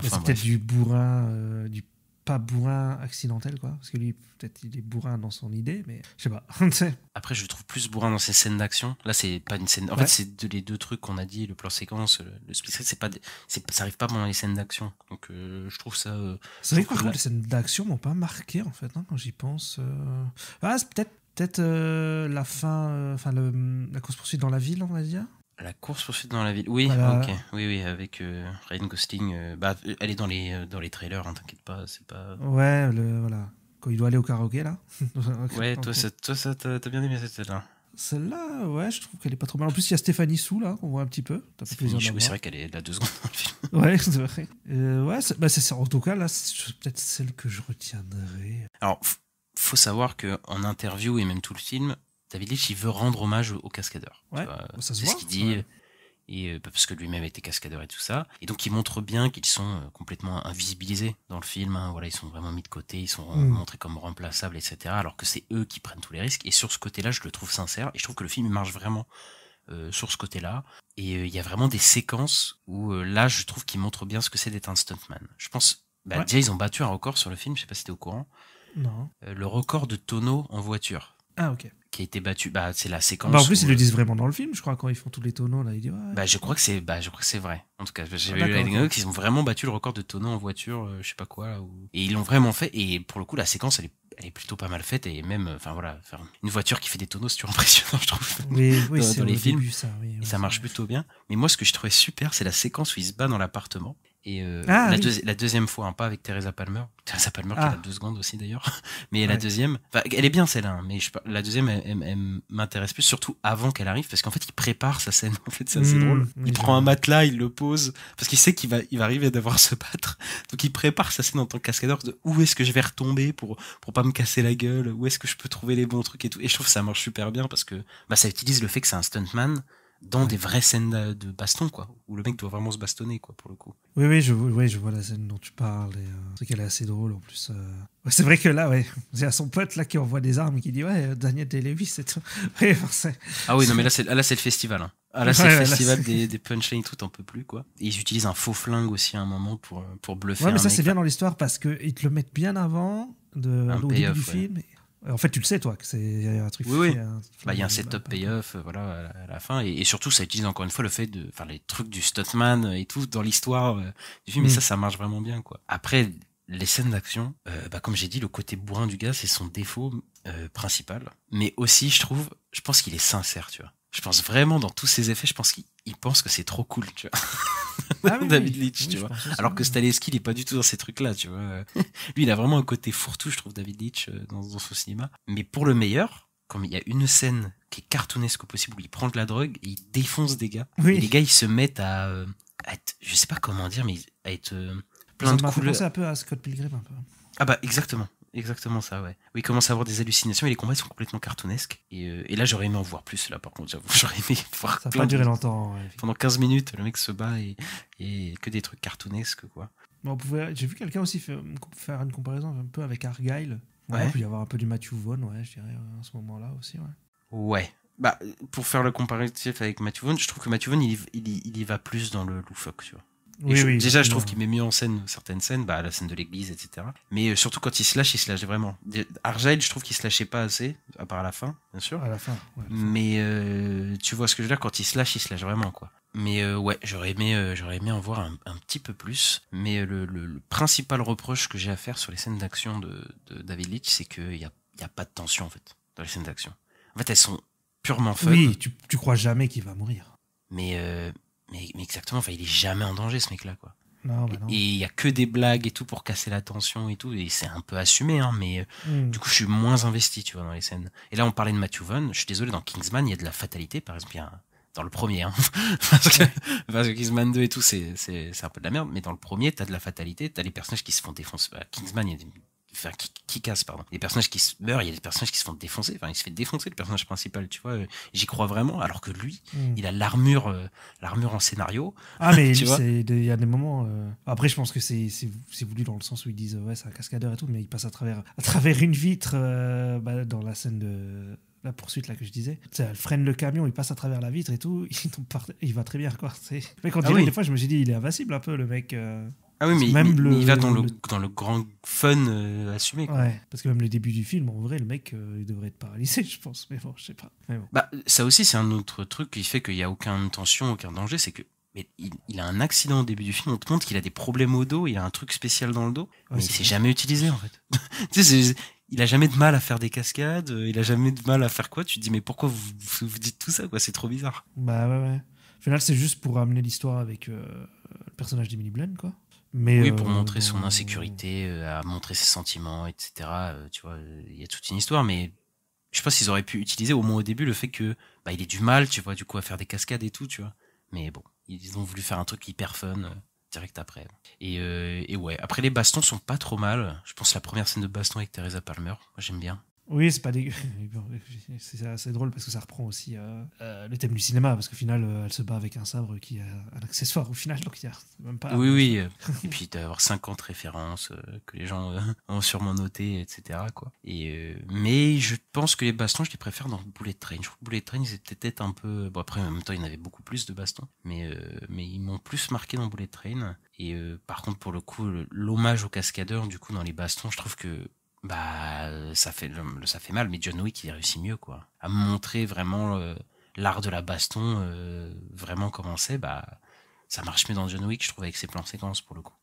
C'est peut-être du bourrin, du pas bourrin accidentel, quoi. Parce que lui, peut-être, il est bourrin dans son idée, mais je sais pas. Après, je le trouve plus bourrin dans ses scènes d'action. Là, c'est pas une scène. En fait, c'est les 2 trucs qu'on a dit, le plan séquence, le split screen, ça arrive pas pendant les scènes d'action. Donc, je trouve ça. C'est vrai que par contre, les scènes d'action m'ont pas marqué, en fait, hein, quand j'y pense. C'est peut-être la fin, la course-poursuite dans la ville, on va dire. La course-poursuite dans la ville, oui, voilà. Ok, oui, avec Ryan Gosling, elle est dans les trailers, hein, t'inquiète pas, c'est pas... Ouais, voilà, quand il doit aller au karaoké, là. Ouais, toi, t'as bien aimé cette scène-là. Celle-là, ouais, je trouve qu'elle est pas trop mal. En plus, il y a Stéphanie Sou, là, qu'on voit un petit peu. C'est vrai qu'elle est là 2 secondes dans le film. Ouais, c'est vrai. C'est ça. En tout cas, là, c'est peut-être celle que je retiendrai. Alors, faut savoir qu'en interview et même tout le film, David Leitch, il veut rendre hommage aux cascadeurs. Ouais, c'est ce qu'il dit. Ouais. Et parce que lui-même était cascadeur et tout ça. Et donc, il montre bien qu'ils sont complètement invisibilisés dans le film. Hein. Voilà, ils sont vraiment mis de côté, ils sont montrés comme remplaçables, etc. Alors que c'est eux qui prennent tous les risques. Et sur ce côté-là, je le trouve sincère. Et je trouve que le film marche vraiment sur ce côté-là. Et il y a vraiment des séquences où là, je trouve qu'il montre bien ce que c'est d'être un stuntman. Je pense, déjà, ils ont battu un record sur le film. Je sais pas si t'es au courant. Non. Le record de tonneaux en voiture. Ah, ok. Qui a été battu, c'est la séquence. En plus, ils le disent vraiment dans le film, je crois, quand ils font tous les tonneaux, là, ils disent. Ouais. Je crois que c'est vrai. En tout cas, j'avais lu l'anecdote qu'ils ont vraiment battu le record de tonneaux en voiture, je sais pas quoi, là, et ils l'ont vraiment fait. Et pour le coup, la séquence, elle est plutôt pas mal faite et même, faire une voiture qui fait des tonneaux, c'est toujours impressionnant, je trouve. Oui, dans les films. Début, ça, oui, et ça marche plutôt bien. Mais moi, ce que je trouvais super, c'est la séquence où il se bat dans l'appartement. Et la deuxième fois, hein, pas avec Teresa Palmer. Teresa Palmer qui a 2 secondes aussi d'ailleurs. Mais la deuxième, elle est bien celle-là, hein, mais la deuxième, elle m'intéresse plus, surtout avant qu'elle arrive, parce qu'en fait, il prépare sa scène. En fait, c'est assez drôle. Il prend un matelas, il le pose, parce qu'il sait qu'il va arriver à devoir se battre. Donc, il prépare sa scène en tant que cascadeur de où est-ce que je vais retomber pour pas me casser la gueule, où est-ce que je peux trouver les bons trucs et tout. Et je trouve que ça marche super bien parce que ça utilise le fait que c'est un stuntman dans des vraies scènes de baston, quoi, où le mec doit vraiment se bastonner, quoi, pour le coup. Oui, je vois la scène dont tu parles, et c'est qu'elle est assez drôle, en plus. C'est vrai que là, c'est à son pote, là, qui envoie des armes, et qui dit, Daniel Day-Lewis, c'est tout. Ouais, ah oui, non, mais là, c'est le festival, hein. Ah, là, c'est le festival des punchlines, tout, t'en peux plus, quoi. Et ils utilisent un faux flingue aussi à un moment pour bluffer. Ouais, mais ça, c'est bien dans l'histoire, parce qu'ils te le mettent bien avant, au début du film. En fait, tu le sais, toi, que c'est un truc. Oui. Il y a un setup payoff, voilà, à la fin, et surtout, ça utilise encore une fois le fait les trucs du stuntman et tout dans l'histoire du film, et ça marche vraiment bien, quoi. Après, les scènes d'action, comme j'ai dit, le côté bourrin du gars, c'est son défaut principal, mais aussi, je pense qu'il est sincère, tu vois. Je pense vraiment, dans tous ses effets, je pense qu'il pense que c'est trop cool, tu vois. David Leitch, tu vois. Alors que Stahelski, il est pas du tout dans ces trucs-là, tu vois. Lui, il a vraiment un côté fourre-tout, je trouve, David Leitch, dans son cinéma. Mais pour le meilleur, comme il y a une scène qui est cartoonesque au possible, où il prend de la drogue et il défonce des gars. Oui. Et les gars, ils se mettent à être, je sais pas comment dire, mais à être plein de couleurs. Ça me fait penser un peu à Scott Pilgrim, un peu. Ah exactement. exactement ça, ouais. Où il commence à avoir des hallucinations et les combats sont complètement cartoonesques. Et là, j'aurais aimé en voir plus, là, par contre, j'avoue. J'aurais aimé voir Ça n'a pas duré longtemps. Ouais. pendant 15 minutes, le mec se bat et que des trucs cartoonesques, quoi. J'ai vu quelqu'un aussi faire une comparaison un peu avec Argyle. Ouais. Il peut y avoir un peu du Matthew Vaughn, ouais, je dirais, à ce moment-là aussi, ouais. Ouais. Bah, pour faire le comparatif avec Matthew Vaughn, je trouve que Matthew Vaughn, il y va plus dans le loufoque, tu vois. Déjà, je trouve qu'il met mieux en scène certaines scènes, la scène de l'église, etc. Mais surtout quand il se lâche vraiment. Argyle, je trouve qu'il se lâchait pas assez, à part à la fin, bien sûr. À la fin, ouais. Mais tu vois ce que je veux dire, quand il se lâche vraiment, quoi. Mais ouais, j'aurais aimé en voir un petit peu plus. Mais le principal reproche que j'ai à faire sur les scènes d'action de David Leitch, c'est qu'il y a pas de tension, en fait, dans les scènes d'action. En fait, elles sont purement fun. Oui, tu crois jamais qu'il va mourir. Mais exactement, enfin, il est jamais en danger, ce mec-là, quoi. Non. Et il y a que des blagues et tout pour casser la tension et tout, et c'est un peu assumé, hein, mais du coup, je suis moins investi, tu vois, dans les scènes. Et là, on parlait de Matthew Vaughn, je suis désolé, dans Kingsman, il y a de la fatalité, par exemple, dans le premier, hein, parce que Kingsman 2 et tout, c'est un peu de la merde, mais dans le premier, t'as de la fatalité, t'as les personnages qui se font défoncer. Kingsman, il y a qui casse, pardon. Les personnages qui se meurent, il y a des personnages qui se font défoncer. Enfin, il se fait défoncer, le personnage principal, tu vois. J'y crois vraiment, alors que lui, il a l'armure en scénario. Ah, mais tu vois. Il y a des moments. Après, je pense que c'est voulu dans le sens où ils disent ouais, c'est un cascadeur et tout, mais il passe à travers une vitre dans la scène de la poursuite là que je disais. Elle freine le camion, il passe à travers la vitre et tout, il va très bien, quoi. Mais quand des fois, je me suis dit, il est invincible un peu, le mec. Ah oui, mais il va dans le grand fun assumé, quoi. Ouais, parce que même le début du film, en vrai, le mec, il devrait être paralysé, je pense. Mais bon, je sais pas. Bon. Bah, ça aussi, c'est un autre truc qui fait qu'il n'y a aucune tension, aucun danger, c'est que il a un accident au début du film, on te montre qu'il a des problèmes au dos, il a un truc spécial dans le dos, mais il s'est jamais utilisé, en fait. Tu sais, il a jamais de mal à faire des cascades, il a jamais de mal à faire quoi. Tu te dis, mais pourquoi vous dites tout ça, quoi? C'est trop bizarre. Bah ouais. Au final, c'est juste pour amener l'histoire avec le personnage d'Emily Blunt, quoi. Mais oui, pour montrer son insécurité, à montrer ses sentiments, etc. Tu vois, il y a toute une histoire, mais je sais pas s'ils auraient pu utiliser au moins au début le fait que il ait du mal, tu vois, du coup, à faire des cascades et tout, tu vois. Mais bon, ils ont voulu faire un truc hyper fun direct après. Et ouais, après les bastons sont pas trop mal. Je pense que la première scène de baston avec Teresa Palmer, moi j'aime bien. Oui, c'est pas dégueu. C'est assez drôle parce que ça reprend aussi le thème du cinéma, parce qu'au final, elle se bat avec un sabre qui est un accessoire au final, donc il y a même pas. Oui. Et puis d'avoir 50 références que les gens ont sûrement notées, etc., quoi. Mais je pense que les bastons, je les préfère dans Bullet Train. Je trouve que Bullet Train, ils étaient peut-être un peu. Bon, après, en même temps, il y en avait beaucoup plus de bastons, mais ils m'ont plus marqué dans Bullet Train. Et par contre, pour le coup, l'hommage aux cascadeurs, du coup, dans les bastons, je trouve que ça fait mal, mais John Wick il réussit mieux, quoi, à montrer vraiment l'art de la baston, vraiment comment c'est. Ça marche mieux dans John Wick, je trouve, avec ses plans séquences, pour le coup.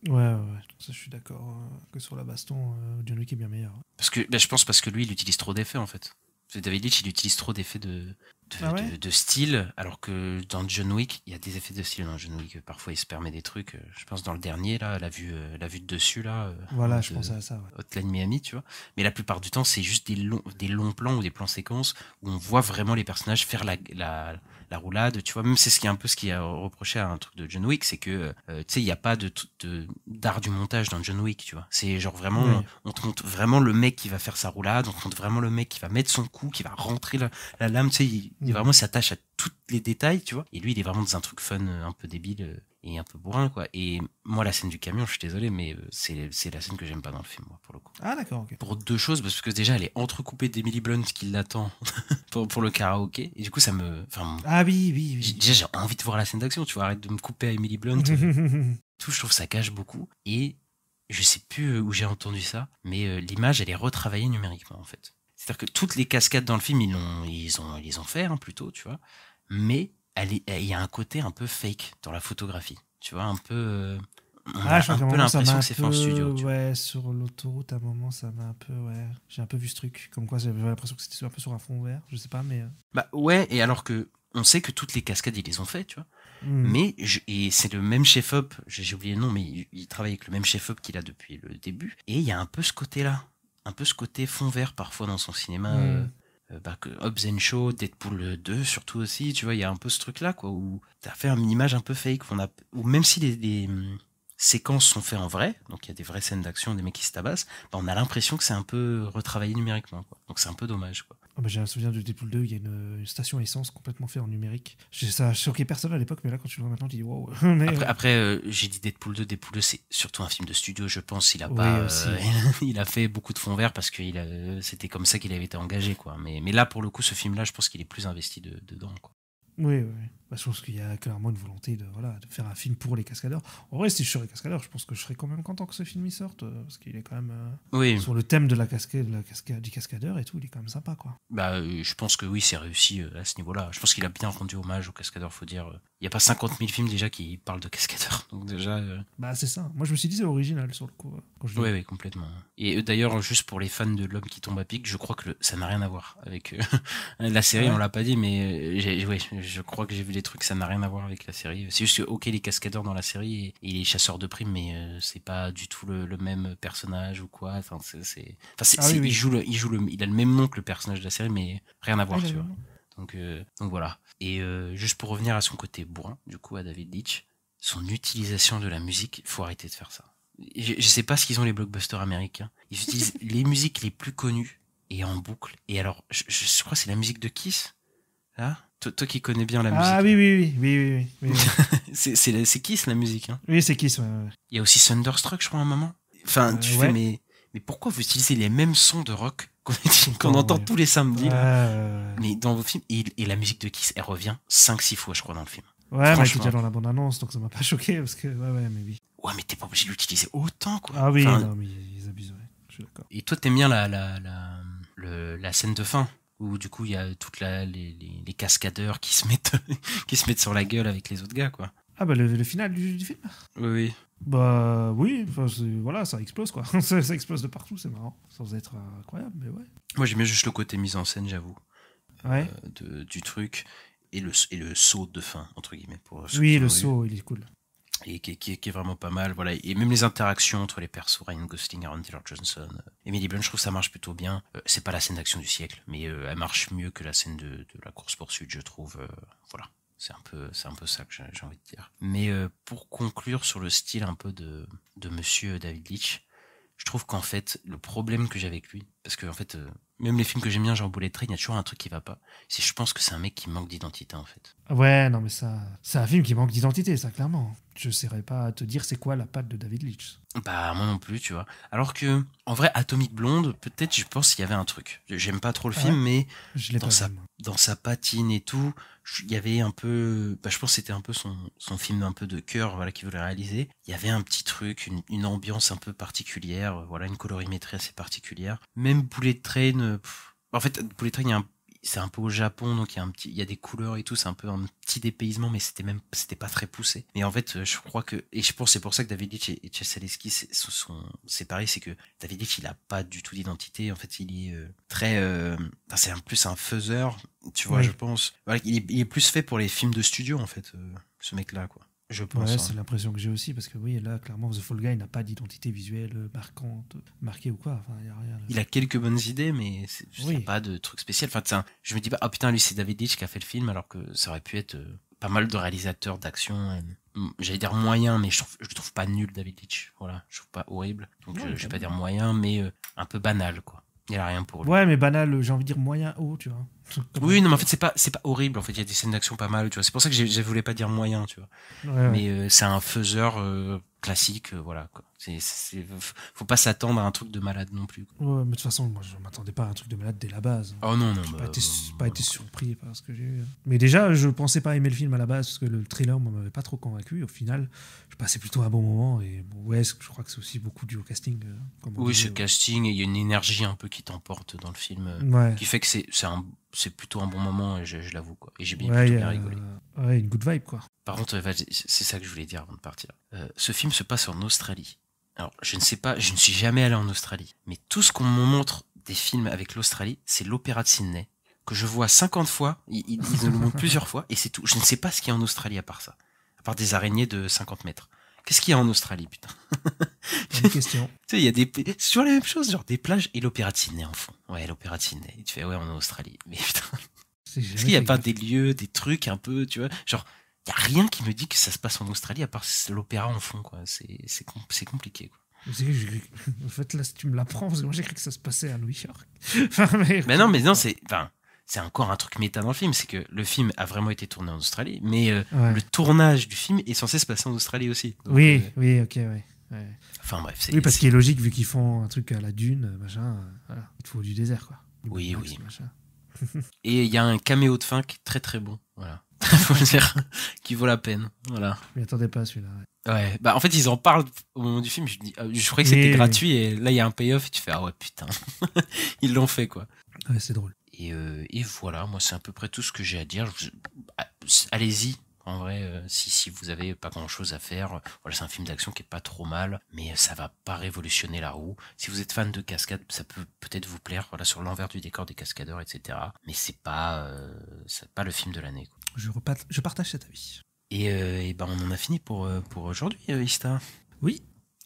Ouais, ça, je suis d'accord que sur la baston, John Wick est bien meilleur. Je pense parce que lui il utilise trop d'effets, en fait. David Leitch, il utilise trop d'effets de style, alors que dans John Wick, il y a des effets de style dans John Wick. Parfois, il se permet des trucs. Je pense dans le dernier, là, la vue de dessus, là. Voilà, je pensais à ça. Ouais. Hotline Miami, tu vois. Mais la plupart du temps, c'est juste des longs plans ou des plans séquences où on voit vraiment les personnages faire la roulade, tu vois. Même c'est un peu ce qui a reproché à un truc de John Wick, c'est que, tu sais, il n'y a pas d'art du montage dans John Wick, tu vois. C'est genre vraiment, on te montre vraiment le mec qui va faire sa roulade, on te montre vraiment le mec qui va mettre son coup, qui va rentrer la lame, tu sais, il vraiment s'attache à tous les détails, tu vois. Et lui, il est vraiment dans un truc fun, un peu débile et un peu bourrin, quoi. Et moi, la scène du camion, je suis désolé, mais c'est la scène que j'aime pas dans le film, moi, pour le coup. Ah, d'accord, ok. Pour deux choses, parce que déjà, elle est entrecoupée d'Emily Blunt qui l'attend pour le karaoké. Et du coup, ça me... Ah oui. Déjà, j'ai envie de voir la scène d'action, tu vois. Arrête de me couper à Emily Blunt. Tout, je trouve ça cache beaucoup. Et je sais plus où j'ai entendu ça, mais l'image, elle est retravaillée numériquement, en fait. C'est-à-dire que toutes les cascades dans le film, ils les ont fait, hein, plutôt, tu vois. Mais il y a un côté un peu fake dans la photographie, tu vois, un peu... on a un peu l'impression que c'est fait en studio. Ouais, sur l'autoroute, à un moment, ça m'a un peu... Ouais, j'ai un peu vu ce truc. Comme quoi, j'avais l'impression que c'était un peu sur un fond vert, je sais pas, mais... Ouais, et alors que on sait que toutes les cascades, ils les ont fait, tu vois. Mais et c'est le même chef-op, j'ai oublié le nom, mais il travaille avec le même chef-op qu'il a depuis le début. Et il y a un peu ce côté-là, un peu ce côté fond vert parfois dans son cinéma... que Hobbs & Shaw, Deadpool 2 surtout aussi, tu vois, il y a un peu ce truc là, quoi, où t'as fait une image un peu fake, ou même si séquences sont faites en vrai, donc il y a des vraies scènes d'action, des mecs qui se tabassent, on a l'impression que c'est un peu retravaillé numériquement, quoi. Donc c'est un peu dommage, quoi. J'ai un souvenir de Deadpool 2, il y a une station essence complètement faite en numérique. Ça a choqué personne à l'époque, mais là, quand tu le vois maintenant, tu dis wow. Après, j'ai dit Deadpool 2, c'est surtout un film de studio, je pense. Il a il a fait beaucoup de fonds verts parce que c'était comme ça qu'il avait été engagé, quoi. Mais là, pour le coup, ce film-là, je pense qu'il est plus investi dedans, quoi. Oui. Je pense qu'il y a clairement une volonté de faire un film pour les cascadeurs. En vrai, si je serais cascadeur, je pense que je serais quand même content que ce film y sorte, parce qu'il est quand même sur le thème de du cascadeur et tout, il est quand même sympa, quoi. Je pense que oui, c'est réussi à ce niveau-là. Je pense qu'il a bien rendu hommage aux cascadeurs, faut dire. Il n'y a pas 50 000 films déjà qui parlent de cascadeurs, donc déjà. C'est ça. Moi, je me suis dit c'est original sur le coup. Oui, complètement. Et d'ailleurs, juste pour les fans de L'Homme qui tombe à pic, je crois que ça n'a rien à voir avec la série. On l'a pas dit, mais je crois que j'ai vu des trucs, ça n'a rien à voir avec la série. C'est juste que, ok, les cascadeurs dans la série et les chasseurs de primes, mais c'est pas du tout le même personnage ou quoi. Enfin, il a le même nom que le personnage de la série, mais rien à voir, tu vois. Donc voilà. Et juste pour revenir à son côté bourrin, du coup, à David Leitch, son utilisation de la musique, faut arrêter de faire ça. Je sais pas ce qu'ils ont les blockbusters américains. Ils utilisent les musiques les plus connues et en boucle. Et alors, je crois que c'est la musique de Kiss, là. Toi qui connais bien la musique. Ah oui. c'est Kiss la musique. Hein. Oui, c'est Kiss. Ouais. Il y a aussi Thunderstruck, je crois, à un moment. Enfin, tu fais, mais pourquoi vous utilisez les mêmes sons de rock qu'on entend tous les samedis là. Mais dans vos films, et la musique de Kiss, elle revient 5-6 fois, je crois, dans le film. Ouais, mais je suis déjà dans la bande-annonce, donc ça m'a pas choqué, parce que, mais oui. Ouais, mais t'es pas obligé de l'utiliser autant, quoi. Ah oui, non, mais ils abusent, ouais. Je suis d'accord. Et toi, t'aimes bien la scène de fin, où du coup, il y a toutes les cascadeurs qui se mettent sur la gueule avec les autres gars, quoi. Ah le final du film. Oui. Oui, voilà, ça explose, quoi. ça explose de partout, c'est marrant, sans être incroyable, mais ouais. Moi, j'aimais juste le côté mise en scène, j'avoue, du truc, et le saut de fin, entre guillemets. Le saut, il est cool. Et qui est vraiment pas mal, voilà. Et même les interactions entre les persos, Ryan Gosling, Aaron Taylor Johnson, Emily Blunt, je trouve que ça marche plutôt bien. C'est pas la scène d'action du siècle, mais elle marche mieux que la scène de la course-poursuite, je trouve. Voilà. C'est un peu ça que j'ai envie de dire. Mais pour conclure sur le style un peu de monsieur David Leitch, je trouve qu'en fait, le problème que j'ai avec lui, parce que en fait, même les films que j'aime bien, genre Bullet Train, il y a toujours un truc qui va pas. Je pense que c'est un mec qui manque d'identité, en fait. Ouais, non, mais ça, c'est un film qui manque d'identité, ça, clairement. Je saurais pas te dire c'est quoi la patte de David Leitch. Moi non plus, tu vois. Alors que, en vrai, Atomic Blonde, peut-être, je pense qu'il y avait un truc. J'aime pas trop le film, mais dans sa patine et tout, il y avait un peu, je pense que c'était un peu son film un peu de cœur, voilà, qu'il voulait réaliser. Il y avait un petit truc, une ambiance un peu particulière, voilà, une colorimétrie assez particulière. Même Bullet Train, en fait, Bullet Train, c'est un peu au Japon, donc il y a des couleurs et tout, c'est un peu un petit dépaysement, mais c'était pas très poussé. Mais en fait, je crois que, et je pense c'est pour ça que David Leitch et Chase Stahelski c'est pareil, c'est que David Leitch, il a pas du tout d'identité. En fait, il est très, c'est plus un faiseur, tu vois, je pense. Voilà, il est plus fait pour les films de studio, en fait, ce mec-là, quoi. Je pense. Ouais, c'est l'impression que j'ai aussi, parce que oui, là, clairement, The Fall Guy n'a pas d'identité visuelle marquée ou quoi. Enfin, y a rien. Il a quelques bonnes idées, mais il n'y a pas de truc spécial. Enfin, je me dis pas, oh putain, lui, c'est David Leitch qui a fait le film, alors que ça aurait pu être pas mal de réalisateurs d'action. J'allais dire moyen, mais je le trouve pas nul, David Leitch. Voilà, je trouve pas horrible. Donc, je vais pas dire moyen, mais un peu banal, quoi. Il n'y a rien pour lui. Ouais, mais banal, j'ai envie de dire moyen haut, tu vois. Oui, non, mais en fait, c'est pas horrible. En fait, il y a des scènes d'action pas mal, tu vois. C'est pour ça que je voulais pas dire moyen, tu vois. Ouais. Mais c'est un faiseur classique, voilà, quoi. Faut pas s'attendre à un truc de malade non plus, quoi. Ouais, mais de toute façon, moi, je m'attendais pas à un truc de malade dès la base. Oh non. Pas été surpris par ce que j'ai eu. Mais déjà, je pensais pas aimer le film à la base, parce que le trailer m'avait pas trop convaincu. Au final, je passais plutôt un bon moment. Et je crois que c'est aussi beaucoup dû au casting. Oui, ce casting, et il y a une énergie un peu qui t'emporte dans le film, qui fait que c'est plutôt un bon moment, et je l'avoue, quoi. Et j'ai bien rigolé. Ouais, une good vibe, quoi. Par contre, c'est ça que je voulais dire avant de partir. Ce film se passe en Australie. Alors, je ne sais pas, je ne suis jamais allé en Australie, mais tout ce qu'on me montre des films avec l'Australie, c'est l'Opéra de Sydney, que je vois 50 fois, ils nous le montrent plusieurs fois, et c'est tout. Je ne sais pas ce qu'il y a en Australie à part ça. À part des araignées de 50 mètres. Qu'est-ce qu'il y a en Australie, putain? Bonne question. Tu sais, c'est toujours la même chose, genre des plages et l'Opéra de Sydney en fond. Ouais, l'Opéra de Sydney. Et tu fais, ouais, on est en Australie. Mais putain. Est-ce qu'il n'y a pas des lieux, des trucs un peu, tu vois, genre, y a rien qui me dit que ça se passe en Australie à part l'opéra en fond, quoi. C'est compliqué, quoi. En fait, là, si tu me l'apprends, parce que moi j'ai cru que ça se passait à New York. Mais non, c'est encore un truc méta dans le film, c'est que le film a vraiment été tourné en Australie, mais le tournage du film est censé se passer en Australie aussi. Donc, oui, ok, ouais. Enfin bref, oui, parce qu'il est logique, vu qu'ils font un truc à la dune, machin, voilà. Il te faut du désert, quoi. Oui. Et il y a un caméo de fin qui est très très bon, voilà. Faut le dire, qui vaut la peine, voilà. Je m'y attendais pas, celui-là. Ouais, bah en fait ils en parlent au moment du film, je croyais que c'était gratuit et là il y a un payoff et tu fais ah ouais putain, ils l'ont fait quoi. Ouais, c'est drôle. Et voilà, moi c'est à peu près tout ce que j'ai à dire. Allez-y, en vrai, si vous avez pas grand chose à faire, voilà, c'est un film d'action qui est pas trop mal, mais ça va pas révolutionner la roue. Si vous êtes fan de cascades, ça peut peut-être vous plaire, voilà, sur l'envers du décor des cascadeurs, etc. Mais c'est pas le film de l'année, quoi. Je partage cet avis. Et ben on en a fini pour aujourd'hui, Ista. Oui.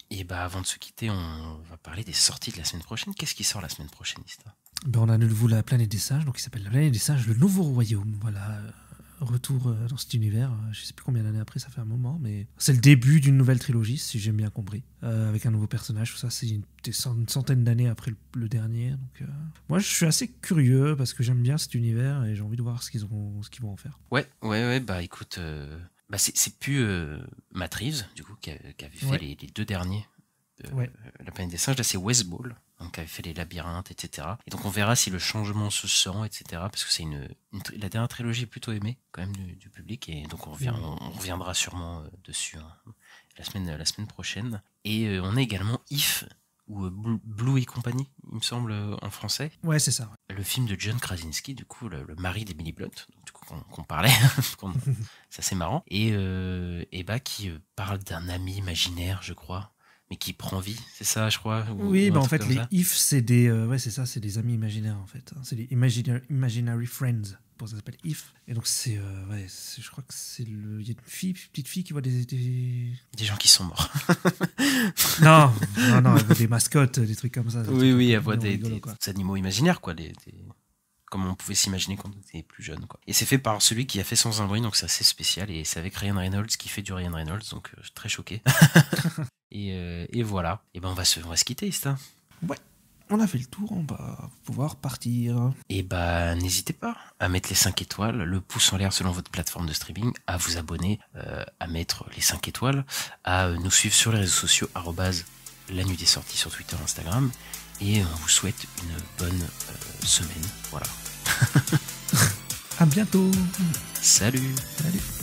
Et bah avant de se quitter, on va parler des sorties de la semaine prochaine. Qu'est-ce qui sort la semaine prochaine, Ista? Ben on a de nouveau la planète des singes, donc il s'appelle la planète des singes, le nouveau royaume. Voilà, retour dans cet univers. Je sais plus combien d'années après, ça fait un moment, mais c'est le début d'une nouvelle trilogie, si j'ai bien compris, avec un nouveau personnage. Tout ça, c'est une centaine d'années après le dernier. Donc, moi, je suis assez curieux parce que j'aime bien cet univers et j'ai envie de voir ce qu'ils vont en faire. Ouais. Bah écoute, c'est plus Matt Reeves, du coup, qui avait fait les deux derniers. La planète des singes, là c'est Wes Ball, donc qui avait fait les labyrinthes, etc. Et donc on verra si le changement se sent, etc. Parce que c'est la dernière trilogie est plutôt aimée quand même du public, et donc on reviendra sûrement dessus la semaine prochaine. Et on a également If ou Blue et compagnie, il me semble, en français. Ouais, c'est ça. Ouais. Le film de John Krasinski, du coup, le mari d'Emily Blunt, donc, du coup, qu'on parlait, c'est assez marrant, et qui parle d'un ami imaginaire, je crois, mais qui prend vie, c'est ça, je crois. Oui, en fait, les If, c'est des, c'est ça, c'est des amis imaginaires, en fait. C'est des imaginary friends. Ça s'appelle If. Et donc, je crois que c'est il y a une petite fille qui voit des gens qui sont morts. non, elle voit des mascottes, des trucs comme ça. Oui, elle voit des animaux imaginaires, quoi. Comme on pouvait s'imaginer quand on était plus jeune, quoi. Et c'est fait par celui qui a fait Sans un bruit, donc c'est assez spécial. Et c'est avec Ryan Reynolds qui fait du Ryan Reynolds, donc je suis très choqué. et voilà. Et ben on va se quitter, Ista. Ouais. On a fait le tour, on va pouvoir partir. Et bah n'hésitez pas à mettre les 5 étoiles, le pouce en l'air selon votre plateforme de streaming, à vous abonner, à mettre les 5 étoiles, à nous suivre sur les réseaux sociaux, @la nuit des sorties sur Twitter, Instagram. Et on vous souhaite une bonne semaine. Voilà. À bientôt. Salut. Salut.